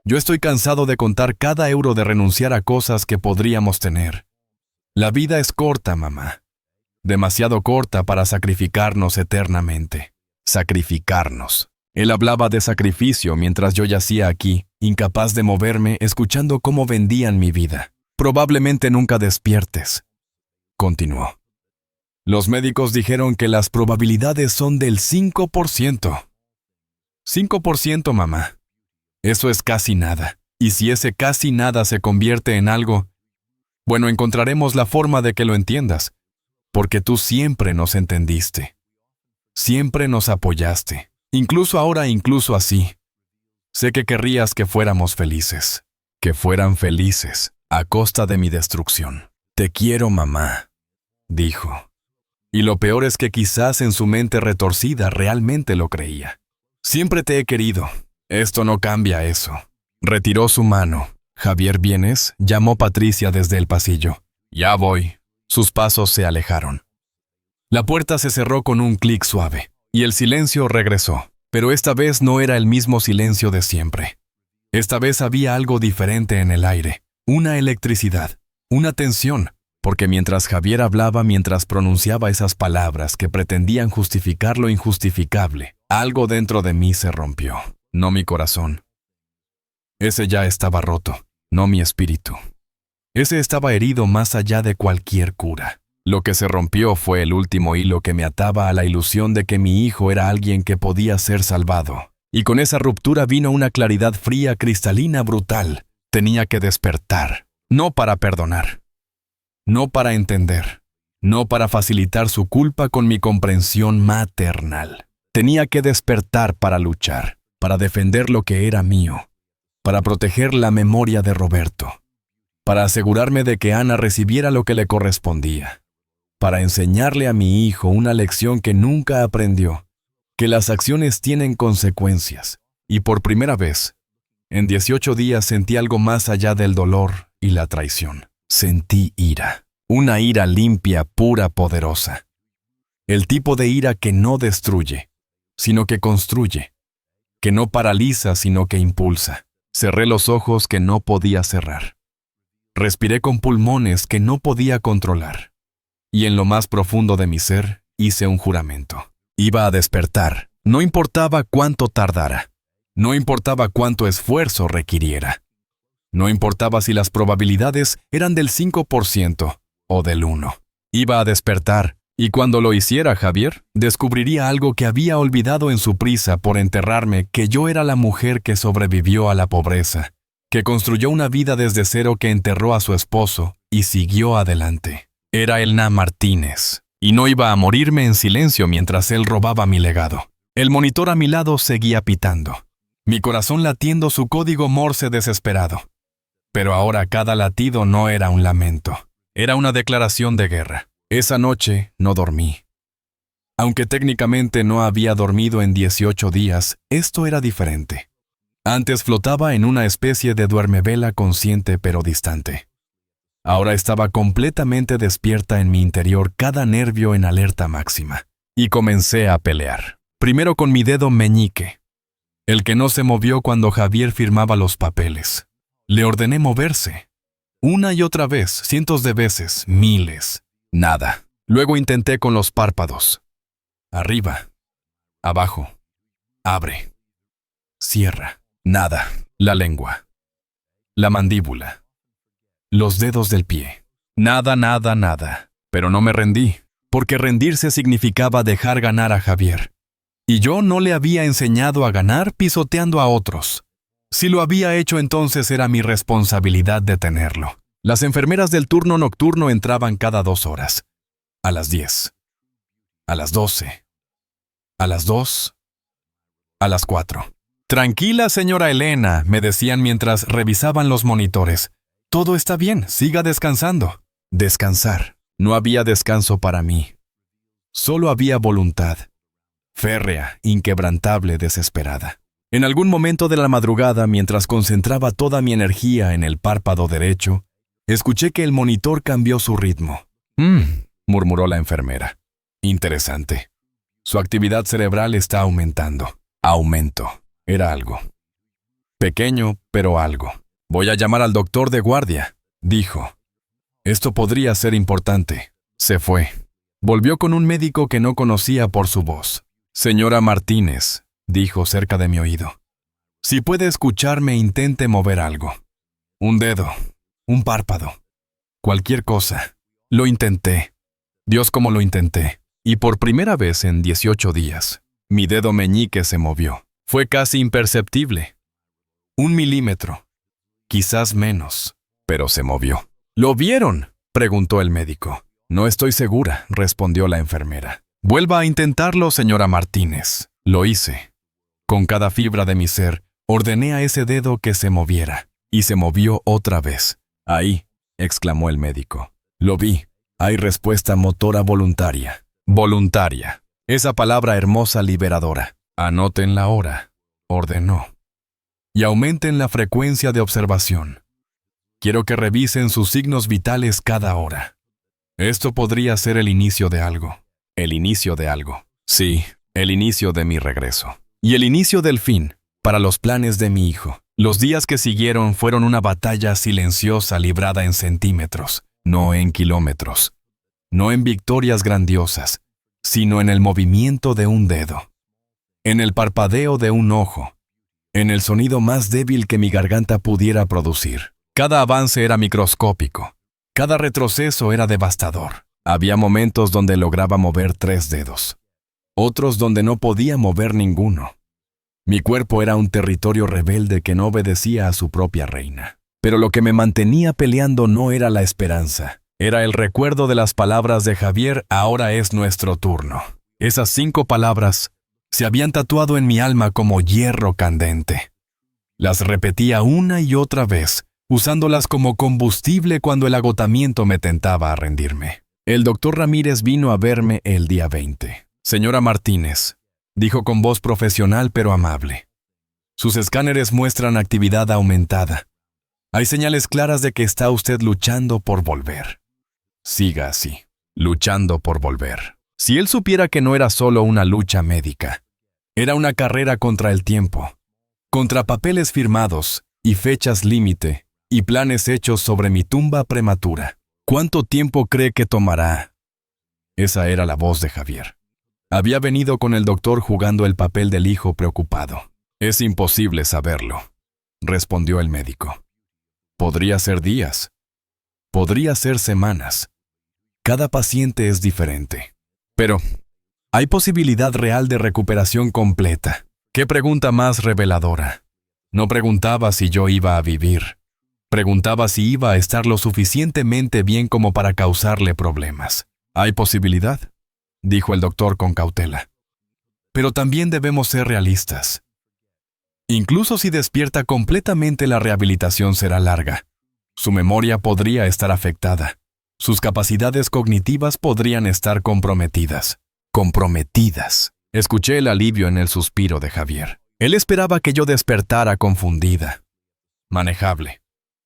Yo estoy cansado de contar cada euro de renunciar a cosas que podríamos tener. La vida es corta, mamá. Demasiado corta para sacrificarnos eternamente. sacrificarnos. Él hablaba de sacrificio mientras yo yacía aquí, incapaz de moverme, escuchando cómo vendían mi vida. Probablemente nunca despiertes, continuó. Los médicos dijeron que las probabilidades son del 5%. 5%, mamá. Eso es casi nada. Y si ese casi nada se convierte en algo, bueno, encontraremos la forma de que lo entiendas, porque tú siempre nos entendiste. Siempre nos apoyaste, incluso ahora, incluso así. Sé que querrías que fuéramos felices, que fueran felices, a costa de mi destrucción. Te quiero, mamá, dijo. Y lo peor es que quizás en su mente retorcida realmente lo creía. Siempre te he querido. Esto no cambia eso. Retiró su mano. Javier, ¿vienes? Llamó Patricia desde el pasillo. Ya voy. Sus pasos se alejaron. La puerta se cerró con un clic suave, y el silencio regresó. Pero esta vez no era el mismo silencio de siempre. Esta vez había algo diferente en el aire. Una electricidad, una tensión, porque mientras Javier hablaba, mientras pronunciaba esas palabras que pretendían justificar lo injustificable, algo dentro de mí se rompió, no mi corazón. Ese ya estaba roto, no mi espíritu. Ese estaba herido más allá de cualquier cura. Lo que se rompió fue el último hilo que me ataba a la ilusión de que mi hijo era alguien que podía ser salvado. Y con esa ruptura vino una claridad fría, cristalina, brutal. Tenía que despertar, no para perdonar, no para entender, no para facilitar su culpa con mi comprensión maternal. Tenía que despertar para luchar, para defender lo que era mío, para proteger la memoria de Roberto, para asegurarme de que Ana recibiera lo que le correspondía, para enseñarle a mi hijo una lección que nunca aprendió, que las acciones tienen consecuencias, y por primera vez, en 18 días sentí algo más allá del dolor y la traición. Sentí ira, una ira limpia, pura, poderosa. El tipo de ira que no destruye, sino que construye, que no paraliza, sino que impulsa. Cerré los ojos que no podía cerrar. Respiré con pulmones que no podía controlar. Y en lo más profundo de mi ser, hice un juramento. Iba a despertar, no importaba cuánto tardara. No importaba cuánto esfuerzo requiriera. No importaba si las probabilidades eran del 5% o del 1%. Iba a despertar, y cuando lo hiciera, Javier, descubriría algo que había olvidado en su prisa por enterrarme, que yo era la mujer que sobrevivió a la pobreza, que construyó una vida desde cero, que enterró a su esposo y siguió adelante. Era Elena Martínez, y no iba a morirme en silencio mientras él robaba mi legado. El monitor a mi lado seguía pitando, mi corazón latiendo su código Morse desesperado. Pero ahora cada latido no era un lamento, era una declaración de guerra. Esa noche no dormí. Aunque técnicamente no había dormido en 18 días, esto era diferente. Antes flotaba en una especie de duermevela consciente pero distante. Ahora estaba completamente despierta en mi interior, cada nervio en alerta máxima. Y comencé a pelear. Primero con mi dedo meñique, el que no se movió cuando Javier firmaba los papeles. Le ordené moverse. Una y otra vez, cientos de veces, miles. Nada. Luego intenté con los párpados. Arriba. Abajo. Abre. Cierra. Nada. La lengua. La mandíbula. Los dedos del pie. Nada, nada, nada. Pero no me rendí, porque rendirse significaba dejar ganar a Javier. Y yo no le había enseñado a ganar pisoteando a otros. Si lo había hecho, entonces era mi responsabilidad detenerlo. Las enfermeras del turno nocturno entraban cada 2 horas. A las 10. A las 12. A las 2. A las 4. Tranquila, señora Elena, me decían mientras revisaban los monitores. Todo está bien, siga descansando. Descansar. No había descanso para mí. Solo había voluntad. Férrea, inquebrantable, desesperada. En algún momento de la madrugada, mientras concentraba toda mi energía en el párpado derecho, escuché que el monitor cambió su ritmo. Murmuró la enfermera. Interesante. Su actividad cerebral está aumentando. Aumento. Era algo. Pequeño, pero algo. Voy a llamar al doctor de guardia, dijo. Esto podría ser importante. Se fue. Volvió con un médico que no conocía por su voz. Señora Martínez, dijo cerca de mi oído. Si puede escucharme, intente mover algo. Un dedo, un párpado, cualquier cosa. Lo intenté. Dios, cómo lo intenté. Y por primera vez en 18 días, mi dedo meñique se movió. Fue casi imperceptible. 1 milímetro. Quizás menos, pero se movió. ¿Lo vieron?, preguntó el médico. No estoy segura, respondió la enfermera. Vuelva a intentarlo, señora Martínez. Lo hice. Con cada fibra de mi ser, ordené a ese dedo que se moviera, y se movió otra vez. Ahí, exclamó el médico. Lo vi. Hay respuesta motora voluntaria. Voluntaria. Esa palabra hermosa liberadora. Anoten la hora, ordenó. Y aumenten la frecuencia de observación. Quiero que revisen sus signos vitales cada hora. Esto podría ser el inicio de algo. El inicio de algo. Sí, el inicio de mi regreso. Y el inicio del fin, para los planes de mi hijo. Los días que siguieron fueron una batalla silenciosa librada en centímetros, no en kilómetros. No en victorias grandiosas, sino en el movimiento de un dedo. En el parpadeo de un ojo. En el sonido más débil que mi garganta pudiera producir. Cada avance era microscópico. Cada retroceso era devastador. Había momentos donde lograba mover 3 dedos. Otros donde no podía mover ninguno. Mi cuerpo era un territorio rebelde que no obedecía a su propia reina. Pero lo que me mantenía peleando no era la esperanza. Era el recuerdo de las palabras de Javier: ahora es nuestro turno. Esas 5 palabras se habían tatuado en mi alma como hierro candente. Las repetía una y otra vez, usándolas como combustible cuando el agotamiento me tentaba a rendirme. El doctor Ramírez vino a verme el día 20. Señora Martínez, dijo con voz profesional pero amable. Sus escáneres muestran actividad aumentada. Hay señales claras de que está usted luchando por volver. Siga así, luchando por volver. Si él supiera que no era solo una lucha médica, era una carrera contra el tiempo, contra papeles firmados y fechas límite y planes hechos sobre mi tumba prematura. ¿Cuánto tiempo cree que tomará? Esa era la voz de Javier. Había venido con el doctor jugando el papel del hijo preocupado. Es imposible saberlo, respondió el médico. Podría ser días. Podría ser semanas. Cada paciente es diferente. Pero hay posibilidad real de recuperación completa. ¿Qué pregunta más reveladora? No preguntaba si yo iba a vivir. Preguntaba si iba a estar lo suficientemente bien como para causarle problemas. ¿Hay posibilidad?, dijo el doctor con cautela. Pero también debemos ser realistas. Incluso si despierta completamente, la rehabilitación será larga. Su memoria podría estar afectada. Sus capacidades cognitivas podrían estar comprometidas. Comprometidas. Escuché el alivio en el suspiro de Javier. Él esperaba que yo despertara confundida. Manejable.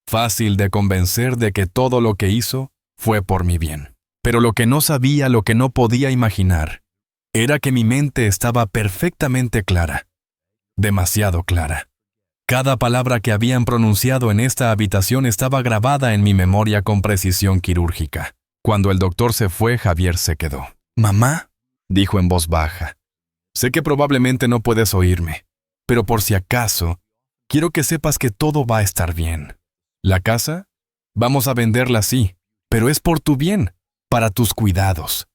Fácil de convencer de que todo lo que hizo fue por mi bien. Pero lo que no sabía, lo que no podía imaginar, era que mi mente estaba perfectamente clara. Demasiado clara. Cada palabra que habían pronunciado en esta habitación estaba grabada en mi memoria con precisión quirúrgica. Cuando el doctor se fue, Javier se quedó. «Mamá», dijo en voz baja, «sé que probablemente no puedes oírme, pero por si acaso, quiero que sepas que todo va a estar bien. ¿La casa? Vamos a venderla, sí, pero es por tu bien, para tus cuidados,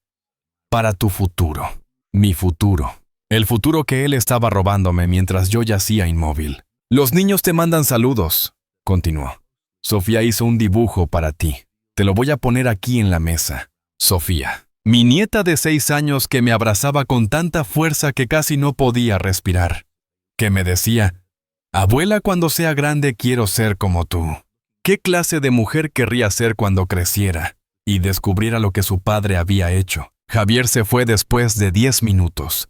para tu futuro, mi futuro, el futuro que él estaba robándome mientras yo yacía inmóvil. Los niños te mandan saludos», continuó. «Sofía hizo un dibujo para ti. Te lo voy a poner aquí en la mesa. Sofía, mi nieta de 6 años que me abrazaba con tanta fuerza que casi no podía respirar, que me decía: abuela, cuando sea grande quiero ser como tú. ¿Qué clase de mujer querría ser cuando creciera y descubriera lo que su padre había hecho?» Javier se fue después de 10 minutos.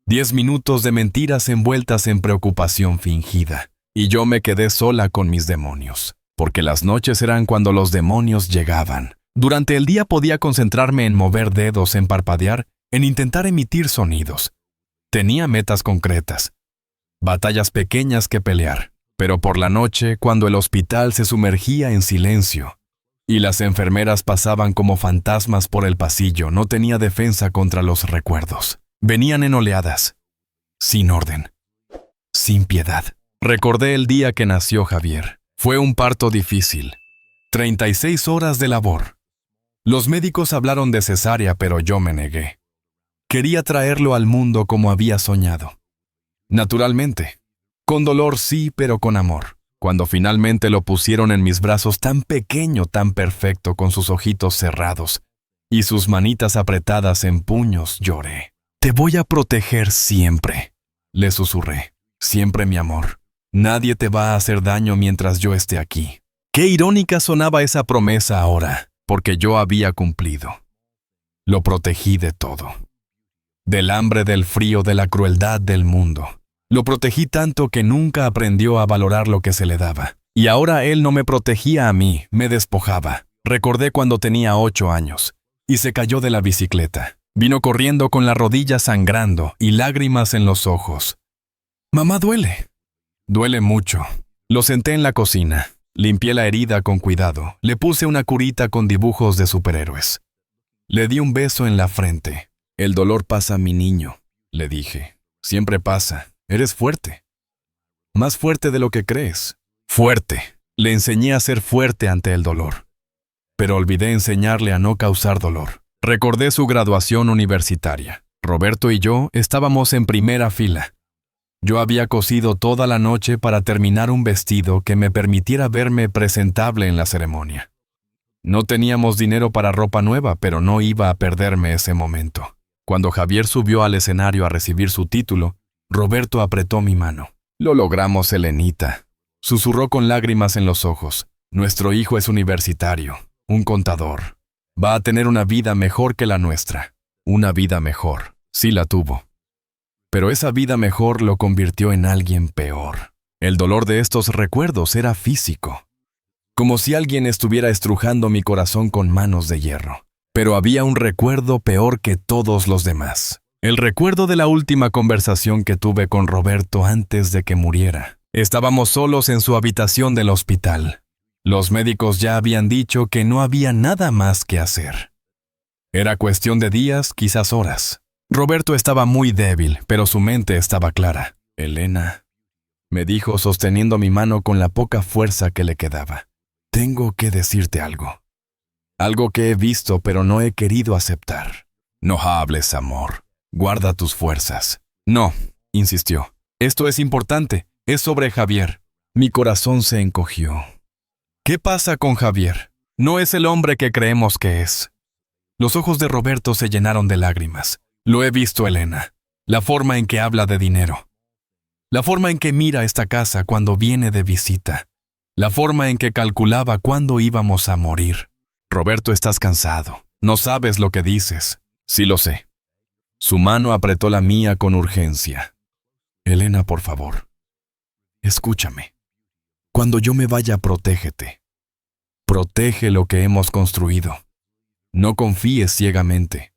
10 minutos de mentiras envueltas en preocupación fingida. Y yo me quedé sola con mis demonios. Porque las noches eran cuando los demonios llegaban. Durante el día podía concentrarme en mover dedos, en parpadear, en intentar emitir sonidos. Tenía metas concretas. Batallas pequeñas que pelear. Pero por la noche, cuando el hospital se sumergía en silencio y las enfermeras pasaban como fantasmas por el pasillo, no tenía defensa contra los recuerdos. Venían en oleadas, sin orden, sin piedad. Recordé el día que nació Javier. Fue un parto difícil. 36 horas de labor. Los médicos hablaron de cesárea, pero yo me negué. Quería traerlo al mundo como había soñado. Naturalmente. Con dolor sí, pero con amor. Cuando finalmente lo pusieron en mis brazos, tan pequeño, tan perfecto, con sus ojitos cerrados y sus manitas apretadas en puños, lloré. Te voy a proteger siempre, le susurré. Siempre, mi amor. Nadie te va a hacer daño mientras yo esté aquí. Qué irónica sonaba esa promesa ahora, porque yo había cumplido. Lo protegí de todo. Del hambre, del frío, de la crueldad del mundo. Lo protegí tanto que nunca aprendió a valorar lo que se le daba. Y ahora él no me protegía a mí, me despojaba. Recordé cuando tenía 8 años, y se cayó de la bicicleta. Vino corriendo con la rodilla sangrando y lágrimas en los ojos. «Mamá, duele». «Duele mucho». Lo senté en la cocina, limpié la herida con cuidado, le puse una curita con dibujos de superhéroes. Le di un beso en la frente. «El dolor pasa, mi niño», le dije. «Siempre pasa. Eres fuerte. Más fuerte de lo que crees». Fuerte. Le enseñé a ser fuerte ante el dolor. Pero olvidé enseñarle a no causar dolor. Recordé su graduación universitaria. Roberto y yo estábamos en primera fila. Yo había cosido toda la noche para terminar un vestido que me permitiera verme presentable en la ceremonia. No teníamos dinero para ropa nueva, pero no iba a perderme ese momento. Cuando Javier subió al escenario a recibir su título, Roberto apretó mi mano. «Lo logramos, Elenita», susurró con lágrimas en los ojos. «Nuestro hijo es universitario, un contador. Va a tener una vida mejor que la nuestra». Una vida mejor. Sí la tuvo. Pero esa vida mejor lo convirtió en alguien peor. El dolor de estos recuerdos era físico. Como si alguien estuviera estrujando mi corazón con manos de hierro. Pero había un recuerdo peor que todos los demás. El recuerdo de la última conversación que tuve con Roberto antes de que muriera. Estábamos solos en su habitación del hospital. Los médicos ya habían dicho que no había nada más que hacer. Era cuestión de días, quizás horas. Roberto estaba muy débil, pero su mente estaba clara. «Elena», me dijo sosteniendo mi mano con la poca fuerza que le quedaba. «Tengo que decirte algo. Algo que he visto pero no he querido aceptar». «No hables, amor. Guarda tus fuerzas». «No», insistió. «Esto es importante. Es sobre Javier». Mi corazón se encogió. «¿Qué pasa con Javier? No es el hombre que creemos que es». Los ojos de Roberto se llenaron de lágrimas. «Lo he visto, Elena. La forma en que habla de dinero. La forma en que mira esta casa cuando viene de visita. La forma en que calculaba cuándo íbamos a morir. Roberto, estás cansado. No sabes lo que dices». «Sí lo sé». Su mano apretó la mía con urgencia. «Elena, por favor. Escúchame. Cuando yo me vaya, protégete. Protege lo que hemos construido. No confíes ciegamente.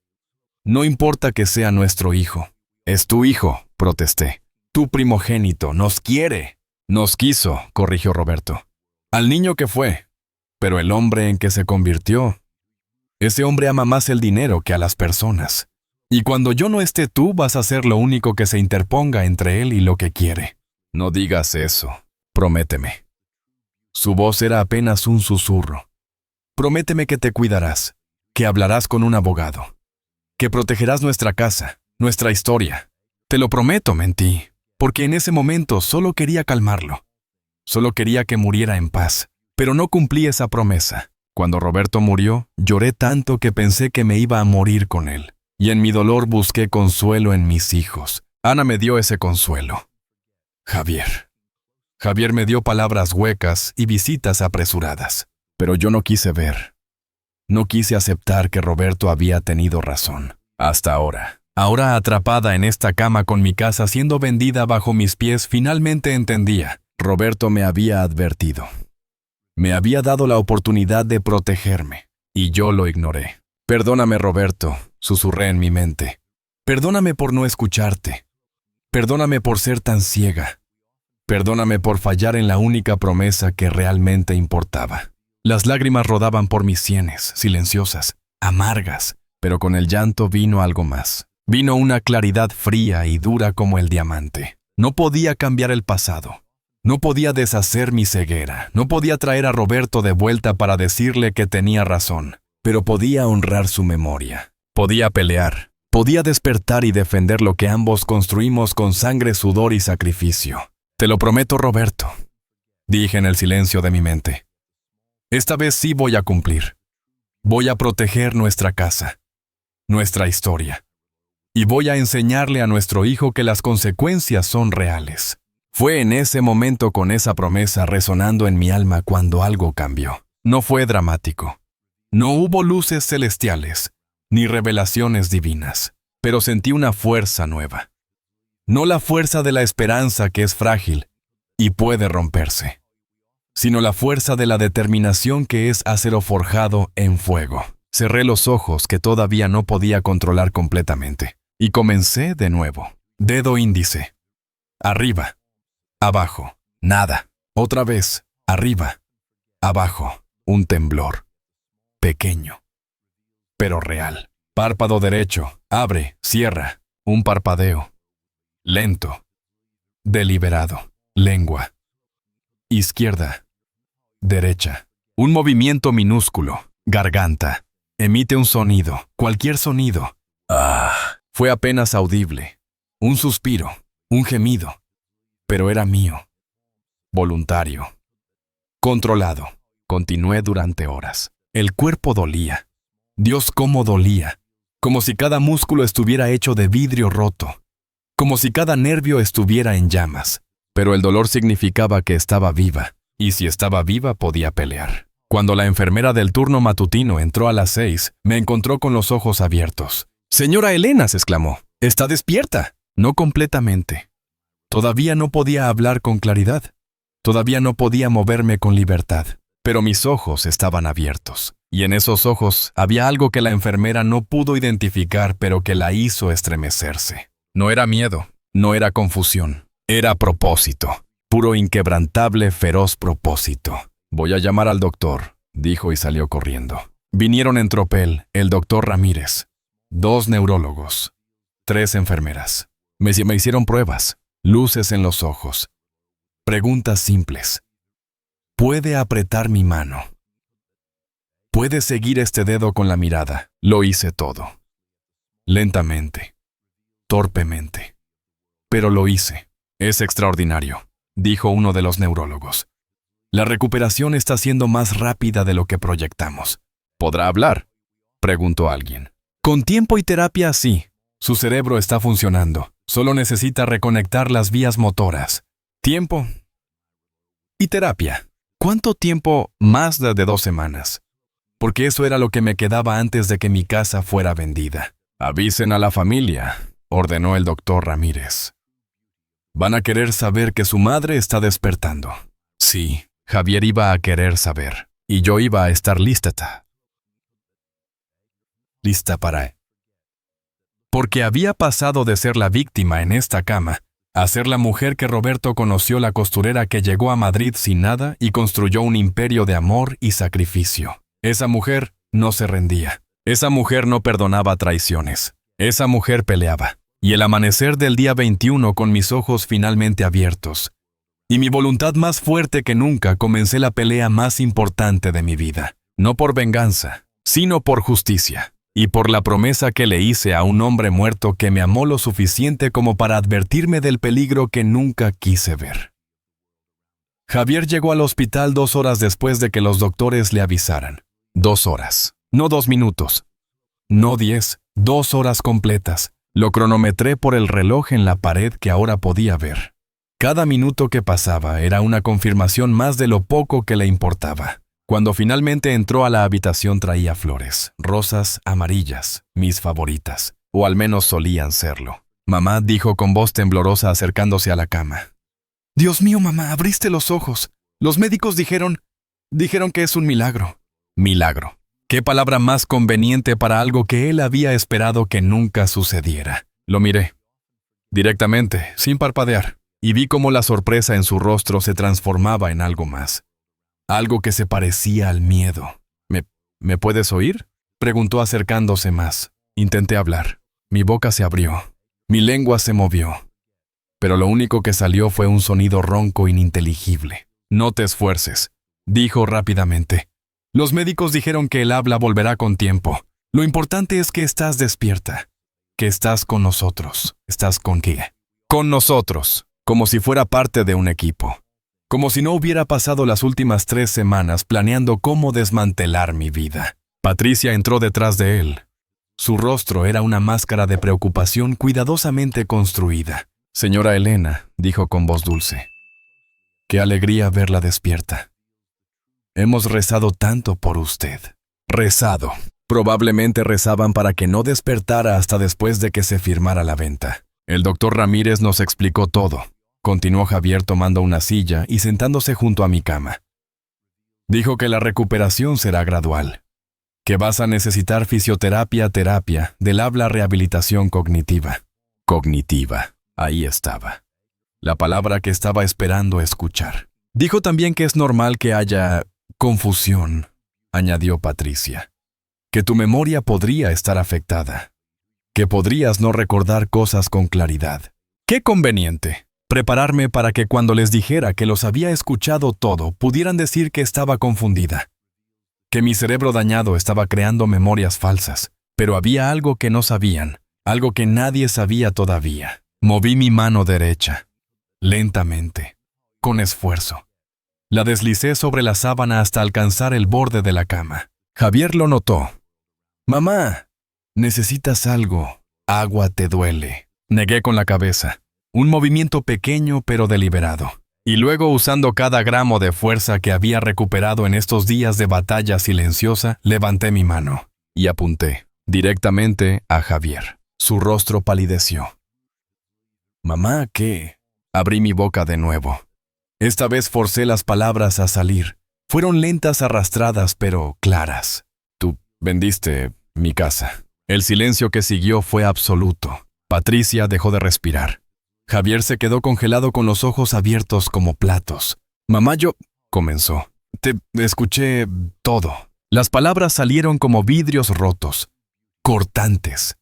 No importa que sea nuestro hijo». «Es tu hijo», protesté. «Tu primogénito. Nos quiere». «Nos quiso», corrigió Roberto. «Al niño que fue. Pero el hombre en que se convirtió. Ese hombre ama más el dinero que a las personas. Y cuando yo no esté, tú vas a ser lo único que se interponga entre él y lo que quiere». «No digas eso. Prométeme». Su voz era apenas un susurro. «Prométeme que te cuidarás, que hablarás con un abogado, que protegerás nuestra casa, nuestra historia». «Te lo prometo», mentí, porque en ese momento solo quería calmarlo. Solo quería que muriera en paz, pero no cumplí esa promesa. Cuando Roberto murió, lloré tanto que pensé que me iba a morir con él. Y en mi dolor busqué consuelo en mis hijos. Ana me dio ese consuelo. Javier. Javier me dio palabras huecas y visitas apresuradas. Pero yo no quise ver. No quise aceptar que Roberto había tenido razón. Hasta ahora. Ahora atrapada en esta cama con mi casa siendo vendida bajo mis pies, finalmente entendía. Roberto me había advertido. Me había dado la oportunidad de protegerme. Y yo lo ignoré. «Perdóname, Roberto», susurré en mi mente. «Perdóname por no escucharte. Perdóname por ser tan ciega. Perdóname por fallar en la única promesa que realmente importaba». Las lágrimas rodaban por mis sienes, silenciosas, amargas, pero con el llanto vino algo más. Vino una claridad fría y dura como el diamante. No podía cambiar el pasado. No podía deshacer mi ceguera. No podía traer a Roberto de vuelta para decirle que tenía razón. Pero podía honrar su memoria. Podía pelear. Podía despertar y defender lo que ambos construimos con sangre, sudor y sacrificio. Te lo prometo, Roberto, dije en el silencio de mi mente. Esta vez sí voy a cumplir. Voy a proteger nuestra casa, nuestra historia. Y voy a enseñarle a nuestro hijo que las consecuencias son reales. Fue en ese momento, con esa promesa resonando en mi alma, cuando algo cambió. No fue dramático. No hubo luces celestiales, ni revelaciones divinas, pero sentí una fuerza nueva. No la fuerza de la esperanza, que es frágil y puede romperse, sino la fuerza de la determinación, que es acero forjado en fuego. Cerré los ojos, que todavía no podía controlar completamente, y comencé de nuevo. Dedo índice. Arriba. Abajo. Nada. Otra vez. Arriba. Abajo. Un temblor. Pequeño, pero real. Párpado derecho. Abre. Cierra. Un parpadeo. Lento. Deliberado. Lengua. Izquierda. Derecha. Un movimiento minúsculo. Garganta. Emite un sonido. Cualquier sonido. Fue apenas audible. Un suspiro. Un gemido. Pero era mío. Voluntario. Controlado. Continué durante horas. El cuerpo dolía. Dios, cómo dolía. Como si cada músculo estuviera hecho de vidrio roto. Como si cada nervio estuviera en llamas. Pero el dolor significaba que estaba viva. Y si estaba viva, podía pelear. Cuando la enfermera del turno matutino entró a las 6, me encontró con los ojos abiertos. «Señora Elena», se exclamó, «¿está despierta?» No completamente. Todavía no podía hablar con claridad. Todavía no podía moverme con libertad. Pero mis ojos estaban abiertos. Y en esos ojos había algo que la enfermera no pudo identificar, pero que la hizo estremecerse. No era miedo, no era confusión. Era propósito. Puro, inquebrantable, feroz propósito. «Voy a llamar al doctor», dijo y salió corriendo. Vinieron en tropel el doctor Ramírez, 2 neurólogos, 3 enfermeras. Me hicieron pruebas, luces en los ojos, preguntas simples. «¿Puede apretar mi mano? ¿Puede seguir este dedo con la mirada?» Lo hice todo. Lentamente, torpemente. Pero lo hice. «Es extraordinario», dijo uno de los neurólogos. «La recuperación está siendo más rápida de lo que proyectamos». «¿Podrá hablar?», preguntó alguien. «Con tiempo y terapia, sí. Su cerebro está funcionando. Solo necesita reconectar las vías motoras. Tiempo y terapia». «¿Cuánto tiempo?» «Más de 2 semanas. Porque eso era lo que me quedaba antes de que mi casa fuera vendida». «Avisen a la familia», ordenó el doctor Ramírez. «Van a querer saber que su madre está despertando». Sí, Javier iba a querer saber. Y yo iba a estar lista. Lista para... Porque había pasado de ser la víctima en esta cama a ser la mujer que Roberto conoció, la costurera que llegó a Madrid sin nada y construyó un imperio de amor y sacrificio. Esa mujer no se rendía. Esa mujer no perdonaba traiciones. Esa mujer peleaba. Y el amanecer del día 21, con mis ojos finalmente abiertos y mi voluntad más fuerte que nunca, comencé la pelea más importante de mi vida. No por venganza, sino por justicia. Y por la promesa que le hice a un hombre muerto que me amó lo suficiente como para advertirme del peligro que nunca quise ver. Javier llegó al hospital 2 horas después de que los doctores le avisaran. 2 horas. No 2 minutos. No 10. 2 horas completas. Lo cronometré por el reloj en la pared que ahora podía ver. Cada minuto que pasaba era una confirmación más de lo poco que le importaba. Cuando finalmente entró a la habitación traía flores, rosas, amarillas, mis favoritas, o al menos solían serlo. «Mamá», dijo con voz temblorosa acercándose a la cama. «Dios mío, mamá, abriste los ojos. Los médicos dijeron que es un milagro». Milagro. ¿Qué palabra más conveniente para algo que él había esperado que nunca sucediera? Lo miré. Directamente, sin parpadear, y vi cómo la sorpresa en su rostro se transformaba en algo más. Algo que se parecía al miedo. ¿Me puedes oír?», preguntó acercándose más. Intenté hablar. Mi boca se abrió. Mi lengua se movió. Pero lo único que salió fue un sonido ronco ininteligible. No te esfuerces, dijo rápidamente. Los médicos dijeron que el habla volverá con tiempo. Lo importante es que estás despierta. Que estás con nosotros. ¿Estás con qué? Con nosotros. Como si fuera parte de un equipo. Como si no hubiera pasado las últimas 3 semanas planeando cómo desmantelar mi vida. Patricia entró detrás de él. Su rostro era una máscara de preocupación cuidadosamente construida. Señora Elena, dijo con voz dulce. Qué alegría verla despierta. Hemos rezado tanto por usted. Rezado. Probablemente rezaban para que no despertara hasta después de que se firmara la venta. El doctor Ramírez nos explicó todo. Continuó Javier tomando una silla y sentándose junto a mi cama. Dijo que la recuperación será gradual. Que vas a necesitar fisioterapia, del habla rehabilitación cognitiva. Cognitiva. Ahí estaba. La palabra que estaba esperando escuchar. Dijo también que es normal que haya confusión, añadió Patricia. Que tu memoria podría estar afectada. Que podrías no recordar cosas con claridad. ¡Qué conveniente! Prepararme para que cuando les dijera que los había escuchado todo, pudieran decir que estaba confundida. Que mi cerebro dañado estaba creando memorias falsas. Pero había algo que no sabían, algo que nadie sabía todavía. Moví mi mano derecha. Lentamente, con esfuerzo. La deslicé sobre la sábana hasta alcanzar el borde de la cama. Javier lo notó. «Mamá, necesitas algo. Agua te duele». Negué con la cabeza. Un movimiento pequeño pero deliberado. Y luego, usando cada gramo de fuerza que había recuperado en estos días de batalla silenciosa, levanté mi mano y apunté directamente a Javier. Su rostro palideció. «Mamá, ¿qué?» Abrí mi boca de nuevo. Esta vez forcé las palabras a salir. Fueron lentas, arrastradas, pero claras. Tú vendiste mi casa. El silencio que siguió fue absoluto. Patricia dejó de respirar. Javier se quedó congelado con los ojos abiertos como platos. «Mamá, yo...» comenzó. «Te escuché todo». Las palabras salieron como vidrios rotos, cortantes,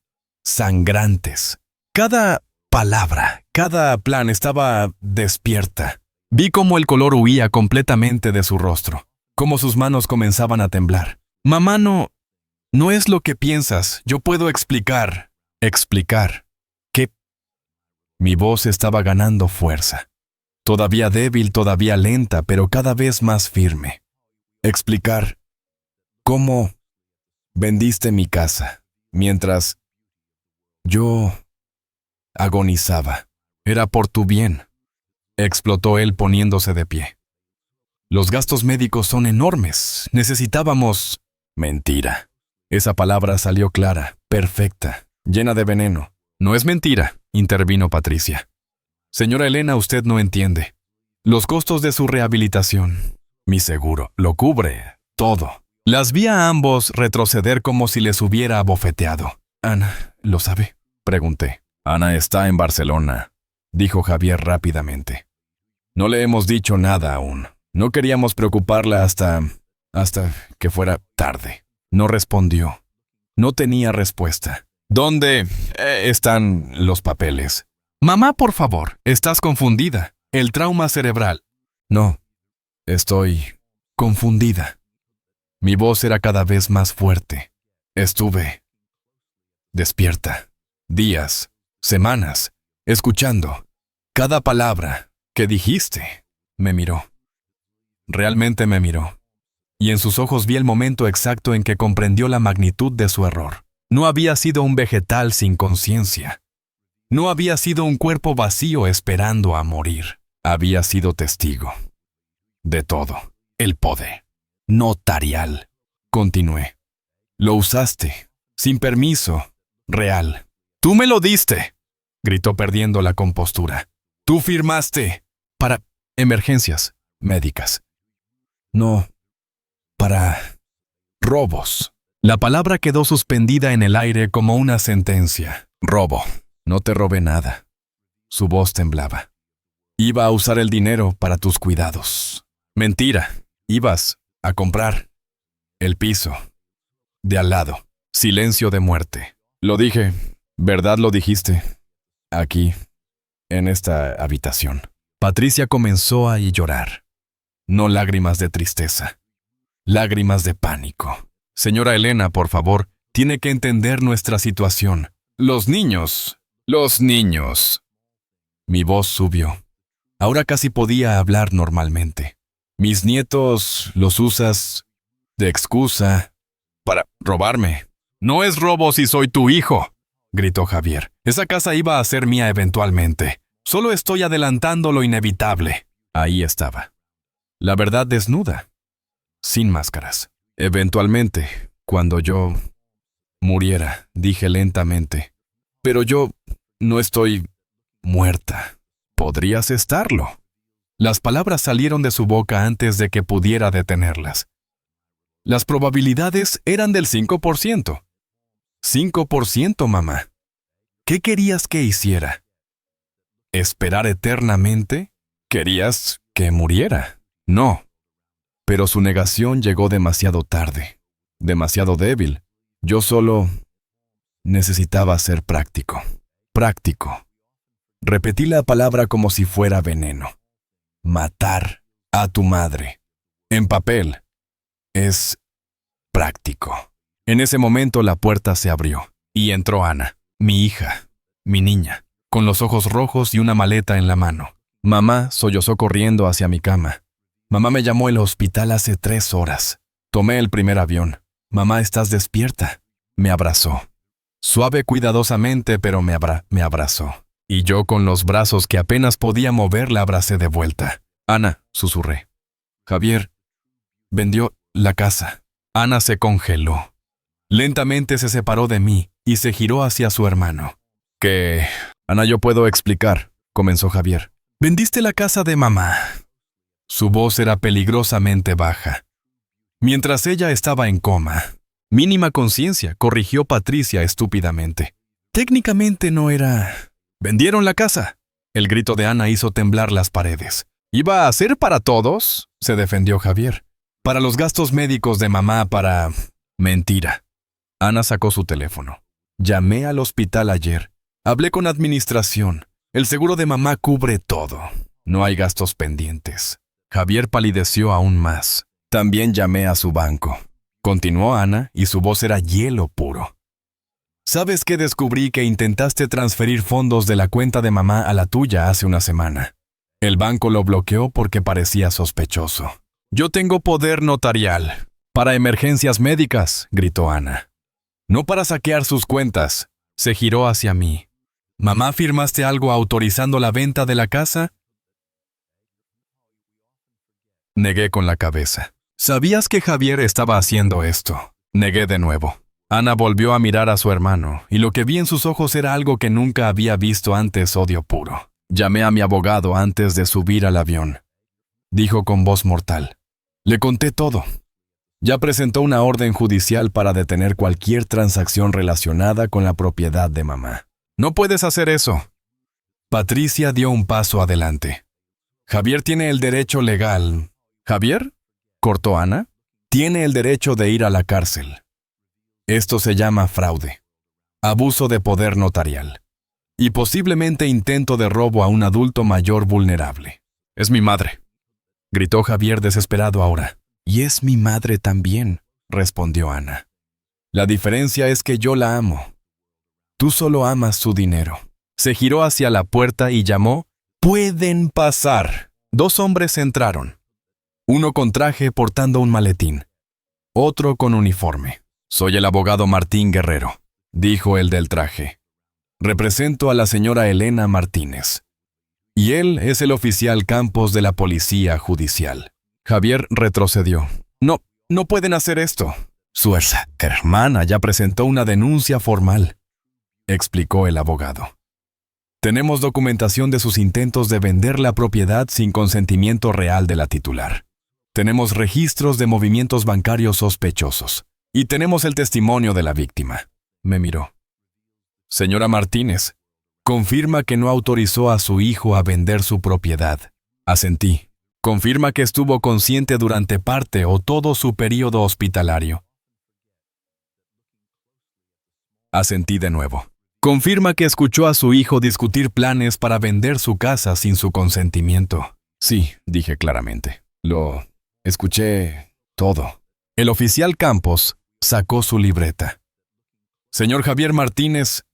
sangrantes. Cada palabra, cada plan estaba despierta. Vi cómo el color huía completamente de su rostro, cómo sus manos comenzaban a temblar. «Mamá, no es lo que piensas. Yo puedo explicar». «¿Explicar? ¿Qué?» Mi voz estaba ganando fuerza. Todavía débil, todavía lenta, pero cada vez más firme. «Explicar cómo vendiste mi casa mientras yo agonizaba. Era por tu bien», explotó él poniéndose de pie. «Los gastos médicos son enormes. Necesitábamos...» Mentira. Esa palabra salió clara, perfecta, llena de veneno. «No es mentira», intervino Patricia. «Señora Elena, usted no entiende. Los costos de su rehabilitación, mi seguro, lo cubre todo». Las vi a ambos retroceder como si les hubiera abofeteado. «¿Ana lo sabe?», pregunté. «Ana está en Barcelona», dijo Javier rápidamente. «No le hemos dicho nada aún. No queríamos preocuparla hasta que fuera tarde». No respondió. No tenía respuesta. «¿Dónde están los papeles?» «Mamá, por favor, estás confundida. El trauma cerebral». «No, estoy confundida». Mi voz era cada vez más fuerte. Estuve despierta. Días, semanas, escuchando. Cada palabra que dijiste. Me miró. Realmente me miró. Y en sus ojos vi el momento exacto en que comprendió la magnitud de su error. No había sido un vegetal sin conciencia. No había sido un cuerpo vacío esperando a morir. Había sido testigo de todo. El poder notarial. Continué. Lo usaste, sin permiso, real. «Tú me lo diste», gritó perdiendo la compostura. «Tú firmaste para emergencias médicas. No, para robos». La palabra quedó suspendida en el aire como una sentencia. «Robo. No te robé nada». Su voz temblaba. «Iba a usar el dinero para tus cuidados». «Mentira. Ibas a comprar el piso de al lado». Silencio de muerte. «Lo dije ¿Verdad lo dijiste? Aquí, en esta habitación. Patricia comenzó a llorar. No lágrimas de tristeza, lágrimas de pánico. Señora Elena, por favor, tiene que entender nuestra situación. Los niños. Mi voz subió. Ahora casi podía hablar normalmente. Mis nietos los usas de excusa para robarme. No es robo si soy tu hijo, gritó Javier. Esa casa iba a ser mía eventualmente. Solo estoy adelantando lo inevitable. Ahí estaba. La verdad desnuda, sin máscaras. Eventualmente, cuando yo muriera, dije lentamente. Pero yo no estoy muerta. Podrías estarlo. Las palabras salieron de su boca antes de que pudiera detenerlas. Las probabilidades eran del 5%. 5%, mamá. ¿Qué querías que hiciera? ¿Esperar eternamente? ¿Querías que muriera? No. Pero su negación llegó demasiado tarde, demasiado débil. Yo solo necesitaba ser práctico. Práctico. Repetí la palabra como si fuera veneno. Matar a tu madre. En papel. Es práctico. En ese momento la puerta se abrió y entró Ana, mi hija, mi niña, con los ojos rojos y una maleta en la mano. Mamá sollozó corriendo hacia mi cama. Mamá me llamó al hospital hace 3 horas. Tomé el primer avión. Mamá, ¿estás despierta? Me abrazó. Suave, cuidadosamente, pero me abrazó. Y yo, con los brazos que apenas podía mover, la abracé de vuelta. Ana, susurré. Javier vendió la casa. Ana se congeló. Lentamente se separó de mí y se giró hacia su hermano. ¿Qué? Ana, yo puedo explicar, comenzó Javier. Vendiste la casa de mamá. Su voz era peligrosamente baja. Mientras ella estaba en coma. Mínima conciencia, corrigió Patricia estúpidamente. Técnicamente no era... ¿Vendieron la casa? El grito de Ana hizo temblar las paredes. ¿Iba a ser para todos?, se defendió Javier. Para los gastos médicos de mamá, para... Mentira. Ana sacó su teléfono. Llamé al hospital ayer. Hablé con administración. El seguro de mamá cubre todo. No hay gastos pendientes. Javier palideció aún más. También llamé a su banco. Continuó Ana y su voz era hielo puro. ¿Sabes qué? Descubrí que intentaste transferir fondos de la cuenta de mamá a la tuya hace una semana. El banco lo bloqueó porque parecía sospechoso. Yo tengo poder notarial. Para emergencias médicas, gritó Ana. No para saquear sus cuentas. Se giró hacia mí. ¿Mamá, firmaste algo autorizando la venta de la casa? Negué con la cabeza. ¿Sabías que Javier estaba haciendo esto? Negué de nuevo. Ana volvió a mirar a su hermano, y lo que vi en sus ojos era algo que nunca había visto antes: odio puro. Llamé a mi abogado antes de subir al avión. Dijo con voz mortal. Le conté todo. Ya presentó una orden judicial para detener cualquier transacción relacionada con la propiedad de mamá. No puedes hacer eso. Patricia dio un paso adelante. Javier tiene el derecho legal. ¿Javier? ¿Cortó Ana? Tiene el derecho de ir a la cárcel. Esto se llama fraude, abuso de poder notarial y posiblemente intento de robo a un adulto mayor vulnerable. Es mi madre, gritó Javier desesperado ahora. Y es mi madre también, respondió Ana. La diferencia es que yo la amo. Tú solo amas su dinero. Se giró hacia la puerta y llamó: «¡Pueden pasar!». 2 hombres entraron. Uno con traje portando un maletín. Otro con uniforme. «Soy el abogado Martín Guerrero», dijo el del traje. «Represento a la señora Elena Martínez. Y él es el oficial Campos de la Policía Judicial». Javier retrocedió. No pueden hacer esto. Su hermana ya presentó una denuncia formal», explicó el abogado. «Tenemos documentación de sus intentos de vender la propiedad sin consentimiento real de la titular. Tenemos registros de movimientos bancarios sospechosos. Y tenemos el testimonio de la víctima». Me miró. «Señora Martínez, confirma que no autorizó a su hijo a vender su propiedad». Asentí. «Confirma que estuvo consciente durante parte o todo su período hospitalario». Asentí de nuevo. Confirma que escuchó a su hijo discutir planes para vender su casa sin su consentimiento. Sí, dije claramente. Lo escuché todo. El oficial Campos sacó su libreta. Señor Javier Martínez,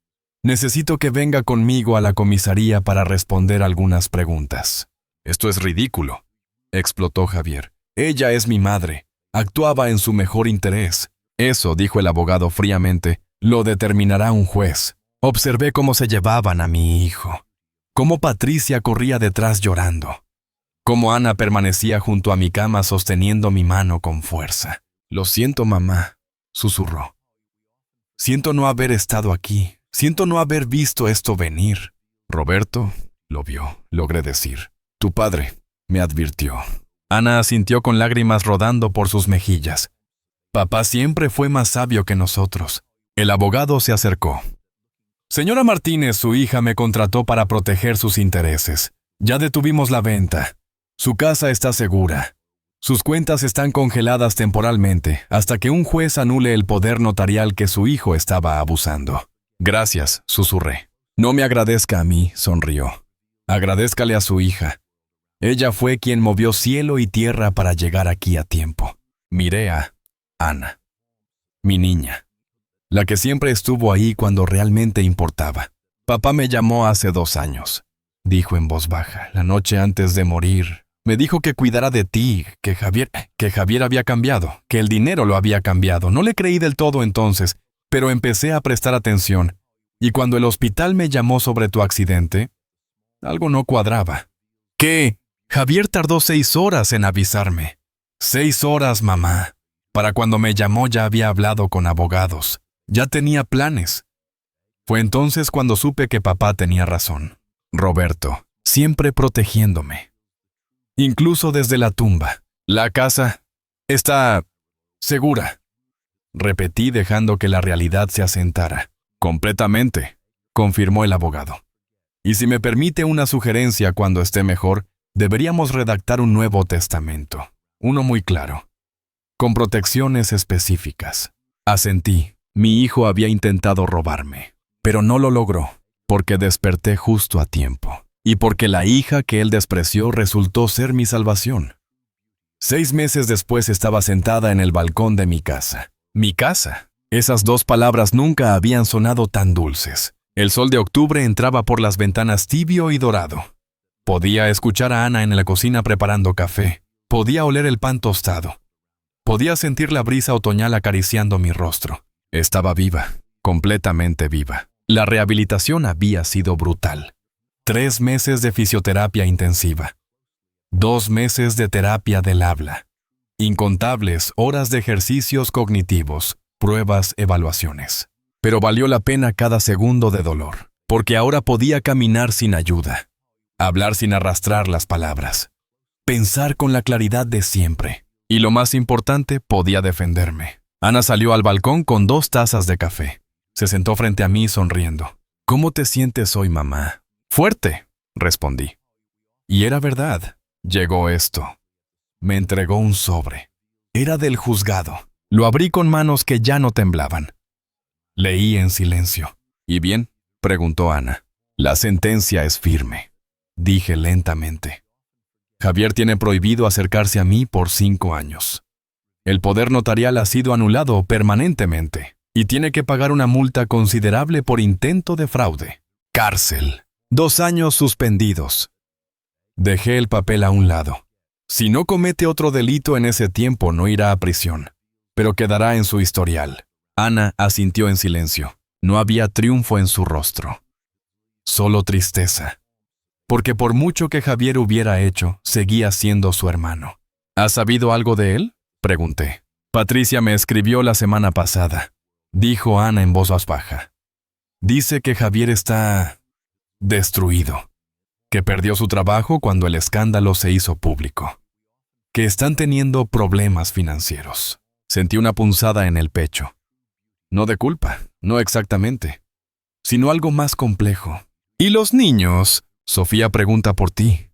necesito que venga conmigo a la comisaría para responder algunas preguntas. Esto es ridículo, explotó Javier. Ella es mi madre. Actuaba en su mejor interés. Eso, dijo el abogado fríamente, lo determinará un juez. Observé cómo se llevaban a mi hijo, cómo Patricia corría detrás llorando, cómo Ana permanecía junto a mi cama sosteniendo mi mano con fuerza. Lo siento, mamá, susurró. Siento no haber estado aquí, siento no haber visto esto venir. Roberto lo vio, logré decir. Tu padre me advirtió. Ana asintió con lágrimas rodando por sus mejillas. Papá siempre fue más sabio que nosotros. El abogado se acercó. Señora Martínez, su hija me contrató para proteger sus intereses. Ya detuvimos la venta. Su casa está segura. Sus cuentas están congeladas temporalmente hasta que un juez anule el poder notarial que su hijo estaba abusando. Gracias, susurré. No me agradezca a mí, sonrió. Agradézcale a su hija. Ella fue quien movió cielo y tierra para llegar aquí a tiempo. Miré a Ana, mi niña, la que siempre estuvo ahí cuando realmente importaba. Papá me llamó hace 2 años, dijo en voz baja, la noche antes de morir. Me dijo que cuidara de ti, que Javier había cambiado, que el dinero lo había cambiado. No le creí del todo entonces, pero empecé a prestar atención. Y cuando el hospital me llamó sobre tu accidente, algo no cuadraba. ¿Qué? Javier tardó 6 horas en avisarme. 6 horas, mamá. Para cuando me llamó ya había hablado con abogados. Ya tenía planes. Fue entonces cuando supe que papá tenía razón. Roberto, siempre protegiéndome. Incluso desde la tumba. La casa está segura. Repetí dejando que la realidad se asentara. Completamente, confirmó el abogado. Y si me permite una sugerencia cuando esté mejor, deberíamos redactar un nuevo testamento. Uno muy claro, con protecciones específicas. Asentí. Mi hijo había intentado robarme, pero no lo logró, porque desperté justo a tiempo, y porque la hija que él despreció resultó ser mi salvación. 6 meses después estaba sentada en el balcón de mi casa. Mi casa. Esas 2 palabras nunca habían sonado tan dulces. El sol de octubre entraba por las ventanas tibio y dorado. Podía escuchar a Ana en la cocina preparando café. Podía oler el pan tostado. Podía sentir la brisa otoñal acariciando mi rostro. Estaba viva, completamente viva. La rehabilitación había sido brutal. 3 meses de fisioterapia intensiva. 2 meses de terapia del habla. Incontables horas de ejercicios cognitivos, pruebas, evaluaciones. Pero valió la pena cada segundo de dolor, porque ahora podía caminar sin ayuda, hablar sin arrastrar las palabras, pensar con la claridad de siempre. Y lo más importante, podía defenderme. Ana salió al balcón con 2 tazas de café. Se sentó frente a mí sonriendo. ¿Cómo te sientes hoy, mamá? Fuerte, respondí. Y era verdad. Llegó esto. Me entregó un sobre. Era del juzgado. Lo abrí con manos que ya no temblaban. Leí en silencio. ¿Y bien?, preguntó Ana. La sentencia es firme, dije lentamente. Javier tiene prohibido acercarse a mí por 5 años. El poder notarial ha sido anulado permanentemente y tiene que pagar una multa considerable por intento de fraude. Cárcel. 2 años suspendidos. Dejé el papel a un lado. Si no comete otro delito en ese tiempo, no irá a prisión, pero quedará en su historial. Ana asintió en silencio. No había triunfo en su rostro. Solo tristeza. Porque por mucho que Javier hubiera hecho, seguía siendo su hermano. ¿Has sabido algo de él?, pregunté. Patricia me escribió la semana pasada, dijo Ana en voz baja. Dice que Javier está destruido, que perdió su trabajo cuando el escándalo se hizo público, que están teniendo problemas financieros. Sentí una punzada en el pecho. No de culpa, no exactamente, sino algo más complejo. ¿Y los niños? Sofía pregunta por ti.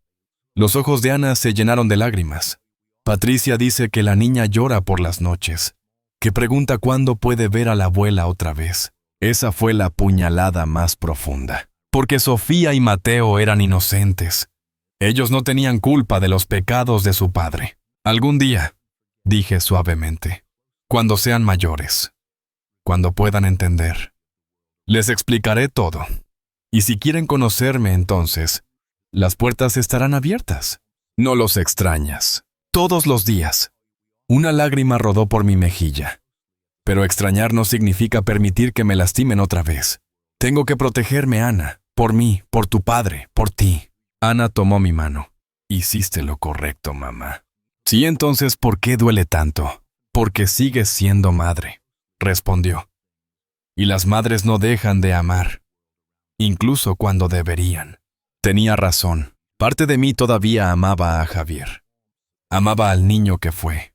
Los ojos de Ana se llenaron de lágrimas. Patricia dice que la niña llora por las noches, que pregunta cuándo puede ver a la abuela otra vez. Esa fue la puñalada más profunda. Porque Sofía y Mateo eran inocentes. Ellos no tenían culpa de los pecados de su padre. Algún día, dije suavemente, cuando sean mayores, cuando puedan entender, les explicaré todo. Y si quieren conocerme entonces, las puertas estarán abiertas. No los extrañas. Todos los días. Una lágrima rodó por mi mejilla. Pero extrañar no significa permitir que me lastimen otra vez. Tengo que protegerme, Ana. Por mí, por tu padre, por ti. Ana tomó mi mano. Hiciste lo correcto, mamá. Sí, entonces, ¿por qué duele tanto? Porque sigues siendo madre, respondió. Y las madres no dejan de amar, incluso cuando deberían. Tenía razón. Parte de mí todavía amaba a Javier. Amaba al niño que fue.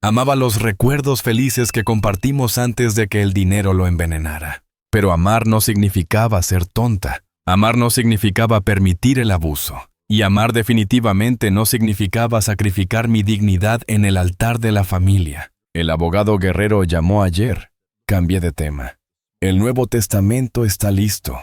Amaba los recuerdos felices que compartimos antes de que el dinero lo envenenara. Pero amar no significaba ser tonta. Amar no significaba permitir el abuso. Y amar definitivamente no significaba sacrificar mi dignidad en el altar de la familia. El abogado Guerrero llamó ayer. Cambié de tema. El Nuevo Testamento está listo.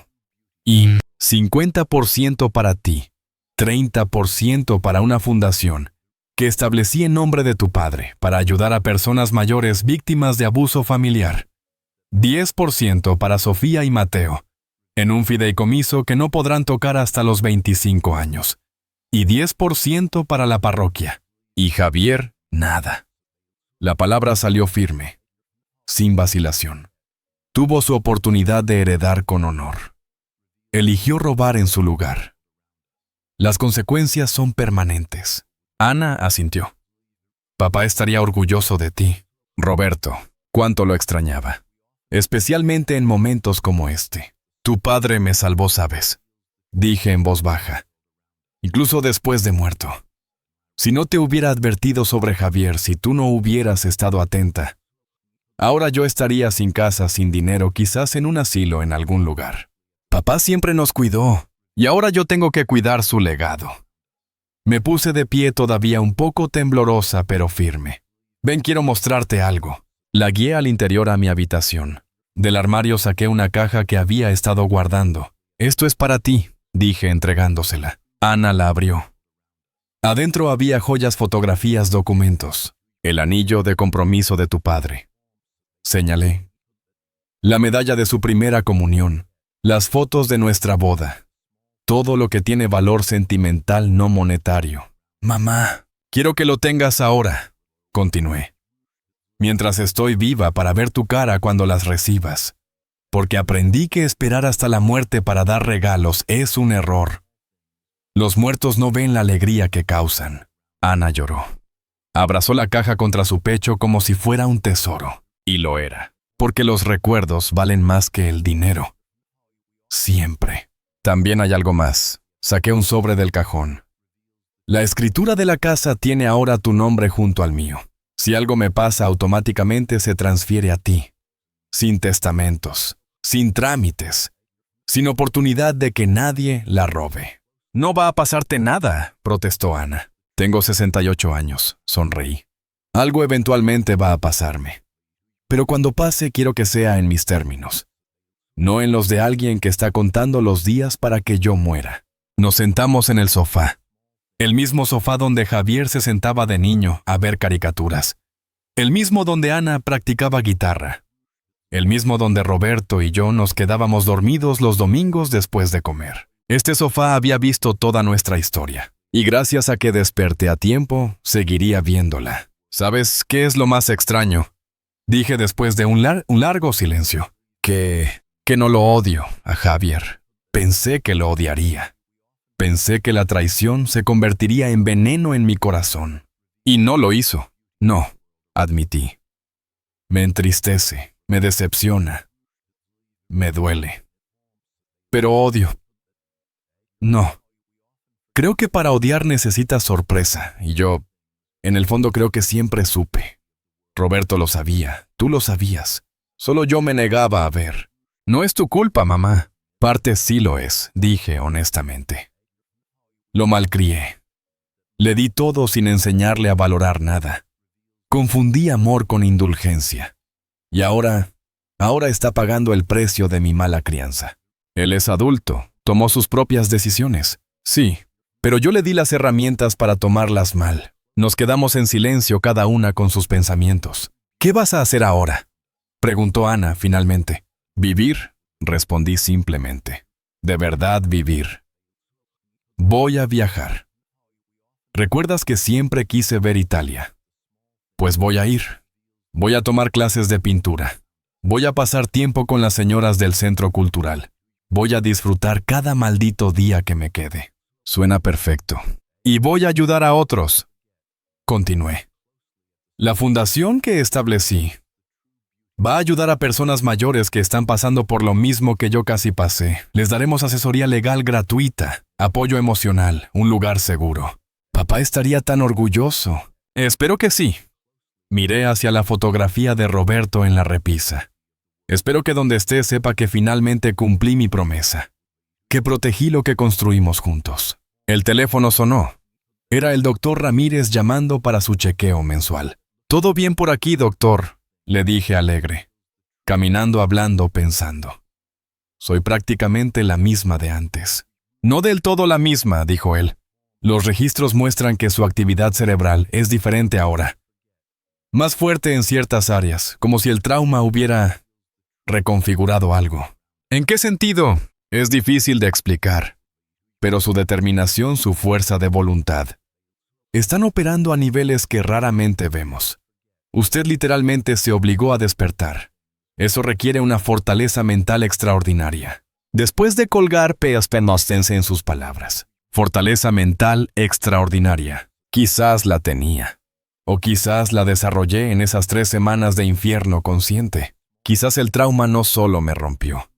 Y 50% para ti, 30% para una fundación que establecí en nombre de tu padre para ayudar a personas mayores víctimas de abuso familiar. 10% para Sofía y Mateo, en un fideicomiso que no podrán tocar hasta los 25 años. Y 10% para la parroquia. Y Javier, nada. La palabra salió firme, sin vacilación. Tuvo su oportunidad de heredar con honor. Eligió robar en su lugar. Las consecuencias son permanentes. Ana asintió. Papá estaría orgulloso de ti. Roberto, cuánto lo extrañaba. Especialmente en momentos como este. Tu padre me salvó, ¿sabes? Dije en voz baja. Incluso después de muerto. Si no te hubiera advertido sobre Javier, si tú no hubieras estado atenta, ahora yo estaría sin casa, sin dinero, quizás en un asilo en algún lugar. Papá siempre nos cuidó, y ahora yo tengo que cuidar su legado. Me puse de pie todavía un poco temblorosa, pero firme. Ven, quiero mostrarte algo. La guié al interior a mi habitación. Del armario saqué una caja que había estado guardando. Esto es para ti, dije entregándosela. Ana la abrió. Adentro había joyas, fotografías, documentos. El anillo de compromiso de tu padre. Señalé. La medalla de su primera comunión. Las fotos de nuestra boda. Todo lo que tiene valor sentimental no monetario. Mamá, quiero que lo tengas ahora, continué. Mientras estoy viva para ver tu cara cuando las recibas. Porque aprendí que esperar hasta la muerte para dar regalos es un error. Los muertos no ven la alegría que causan. Ana lloró. Abrazó la caja contra su pecho como si fuera un tesoro. Y lo era. Porque los recuerdos valen más que el dinero. Siempre. También hay algo más. Saqué un sobre del cajón. La escritura de la casa tiene ahora tu nombre junto al mío. Si algo me pasa, automáticamente se transfiere a ti. Sin testamentos, sin trámites, sin oportunidad de que nadie la robe. No va a pasarte nada, protestó Ana. Tengo 68 años, sonreí. Algo eventualmente va a pasarme. Pero cuando pase quiero que sea en mis términos. No en los de alguien que está contando los días para que yo muera. Nos sentamos en el sofá. El mismo sofá donde Javier se sentaba de niño a ver caricaturas. El mismo donde Ana practicaba guitarra. El mismo donde Roberto y yo nos quedábamos dormidos los domingos después de comer. Este sofá había visto toda nuestra historia. Y gracias a que desperté a tiempo, seguiría viéndola. ¿Sabes qué es lo más extraño? Dije después de un largo silencio. Que no lo odio a Javier. Pensé que lo odiaría. Pensé que la traición se convertiría en veneno en mi corazón. Y no lo hizo. No, admití. Me entristece, me decepciona, me duele. Pero odio. No. Creo que para odiar necesitas sorpresa, y yo, en el fondo creo que siempre supe. Roberto lo sabía, tú lo sabías. Solo yo me negaba a ver. No es tu culpa, mamá. Parte sí lo es, dije honestamente. Lo malcrié. Le di todo sin enseñarle a valorar nada. Confundí amor con indulgencia. Y ahora Ahora está pagando el precio de mi mala crianza. Él es adulto, tomó sus propias decisiones. Sí, pero yo le di las herramientas para tomarlas mal. Nos quedamos en silencio cada una con sus pensamientos. ¿Qué vas a hacer ahora?, preguntó Ana finalmente. Vivir, respondí simplemente. De verdad vivir. Voy a viajar. ¿Recuerdas que siempre quise ver Italia? Pues voy a ir. Voy a tomar clases de pintura. Voy a pasar tiempo con las señoras del centro cultural. Voy a disfrutar cada maldito día que me quede. Suena perfecto. Y voy a ayudar a otros. Continué. La fundación que establecí va a ayudar a personas mayores que están pasando por lo mismo que yo casi pasé. Les daremos asesoría legal gratuita, apoyo emocional, un lugar seguro. Papá estaría tan orgulloso. Espero que sí. Miré hacia la fotografía de Roberto en la repisa. Espero que donde esté sepa que finalmente cumplí mi promesa, que protegí lo que construimos juntos. El teléfono sonó. Era el doctor Ramírez llamando para su chequeo mensual. «Todo bien por aquí, doctor», le dije alegre, caminando, hablando, pensando. Soy prácticamente la misma de antes. No del todo la misma, dijo él. Los registros muestran que su actividad cerebral es diferente ahora. Más fuerte en ciertas áreas, como si el trauma hubiera reconfigurado algo. ¿En qué sentido? Es difícil de explicar. Pero su determinación, su fuerza de voluntad, están operando a niveles que raramente vemos. Usted literalmente se obligó a despertar. Eso requiere una fortaleza mental extraordinaria. Después de colgar, péstense en sus palabras. Fortaleza mental extraordinaria. Quizás la tenía. O quizás la desarrollé en esas 3 semanas de infierno consciente. Quizás el trauma no solo me rompió,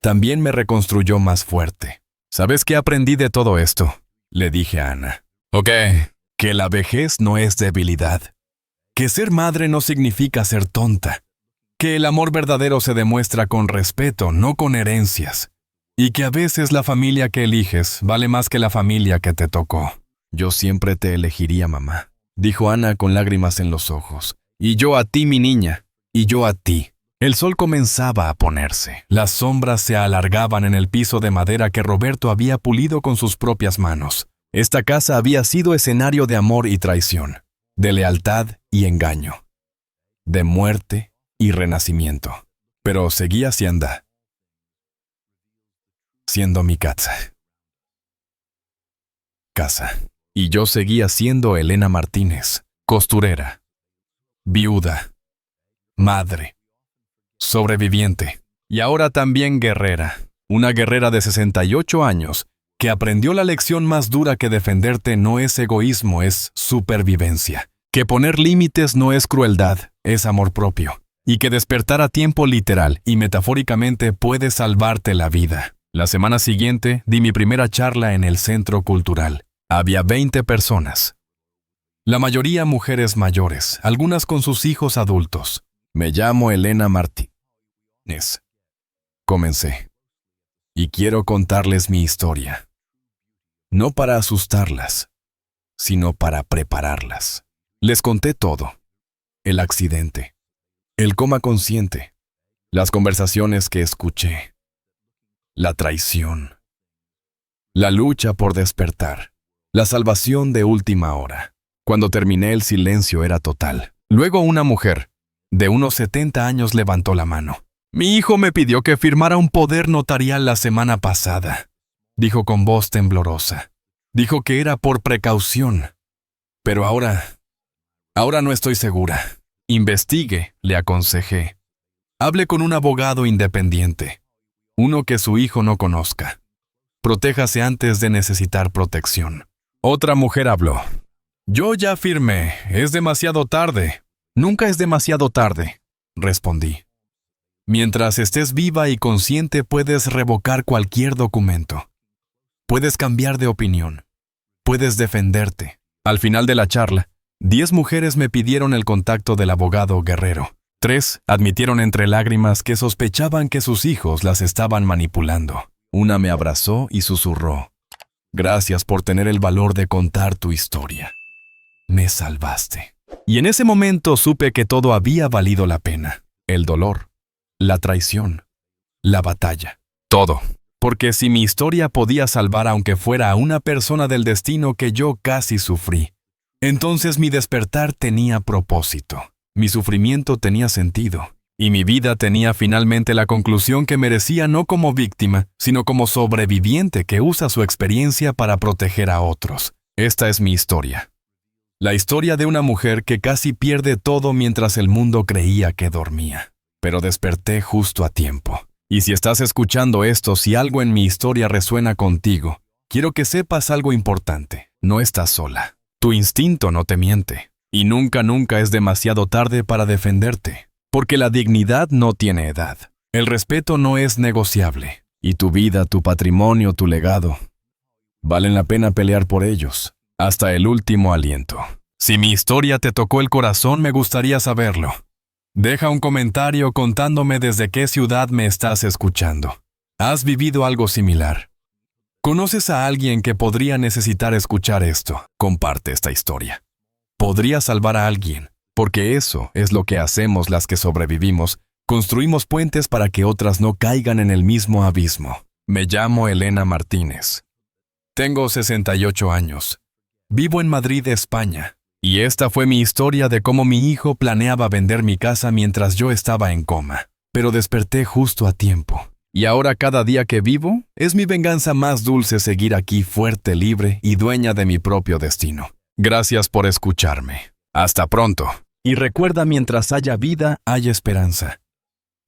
también me reconstruyó más fuerte. ¿Sabes qué aprendí de todo esto?, le dije a Ana. Ok. Que la vejez no es debilidad. Que ser madre no significa ser tonta. Que el amor verdadero se demuestra con respeto, no con herencias. Y que a veces la familia que eliges vale más que la familia que te tocó. Yo siempre te elegiría, mamá, dijo Ana con lágrimas en los ojos. Y yo a ti, mi niña. Y yo a ti. El sol comenzaba a ponerse. Las sombras se alargaban en el piso de madera que Roberto había pulido con sus propias manos. Esta casa había sido escenario de amor y traición, de lealtad y engaño, de muerte y renacimiento. Pero seguía siendo mi casa. Y yo seguía siendo Elena Martínez, costurera, viuda, madre, sobreviviente, y ahora también guerrera. Una guerrera de 68 años que aprendió la lección más dura: que defenderte no es egoísmo, es supervivencia. Que poner límites no es crueldad, es amor propio. Y que despertar a tiempo literal y metafóricamente puede salvarte la vida. La semana siguiente di mi primera charla en el centro cultural. Había 20 personas. La mayoría mujeres mayores, algunas con sus hijos adultos. Me llamo Elena Martínez. Comencé. Y quiero contarles mi historia. No para asustarlas, sino para prepararlas. Les conté todo. El accidente, el coma consciente, las conversaciones que escuché, la traición, la lucha por despertar, la salvación de última hora. Cuando terminé, el silencio era total. Luego una mujer, de unos 70 años, levantó la mano. Mi hijo me pidió que firmara un poder notarial la semana pasada, dijo con voz temblorosa. Dijo que era por precaución. Pero ahora no estoy segura. Investigue, le aconsejé. Hable con un abogado independiente, uno que su hijo no conozca. Protéjase antes de necesitar protección. Otra mujer habló. Yo ya firmé, es demasiado tarde. Nunca es demasiado tarde, respondí. Mientras estés viva y consciente, puedes revocar cualquier documento. Puedes cambiar de opinión. Puedes defenderte. Al final de la charla, 10 mujeres me pidieron el contacto del abogado Guerrero. 3 admitieron entre lágrimas que sospechaban que sus hijos las estaban manipulando. Una me abrazó y susurró. Gracias por tener el valor de contar tu historia. Me salvaste. Y en ese momento supe que todo había valido la pena. El dolor, la traición, la batalla. Todo. Porque si mi historia podía salvar aunque fuera a una persona del destino que yo casi sufrí, entonces mi despertar tenía propósito, mi sufrimiento tenía sentido, y mi vida tenía finalmente la conclusión que merecía no como víctima, sino como sobreviviente que usa su experiencia para proteger a otros. Esta es mi historia. La historia de una mujer que casi pierde todo mientras el mundo creía que dormía, pero desperté justo a tiempo. Y si estás escuchando esto, si algo en mi historia resuena contigo, quiero que sepas algo importante. No estás sola. Tu instinto no te miente. Y nunca es demasiado tarde para defenderte. Porque la dignidad no tiene edad. El respeto no es negociable. Y tu vida, tu patrimonio, tu legado, valen la pena pelear por ellos. Hasta el último aliento. Si mi historia te tocó el corazón, me gustaría saberlo. Deja un comentario contándome desde qué ciudad me estás escuchando. ¿Has vivido algo similar? ¿Conoces a alguien que podría necesitar escuchar esto? Comparte esta historia. Podría salvar a alguien, porque eso es lo que hacemos las que sobrevivimos. Construimos puentes para que otras no caigan en el mismo abismo. Me llamo Elena Martínez. Tengo 68 años. Vivo en Madrid, España. Y esta fue mi historia de cómo mi hijo planeaba vender mi casa mientras yo estaba en coma. Pero desperté justo a tiempo. Y ahora cada día que vivo, es mi venganza más dulce seguir aquí fuerte, libre y dueña de mi propio destino. Gracias por escucharme. Hasta pronto. Y recuerda, mientras haya vida, hay esperanza.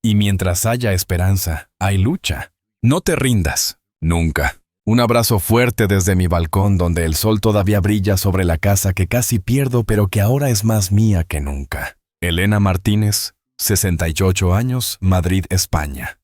Y mientras haya esperanza, hay lucha. No te rindas. Nunca. Un abrazo fuerte desde mi balcón donde el sol todavía brilla sobre la casa que casi pierdo pero que ahora es más mía que nunca. Elena Martínez, 68 años, Madrid, España.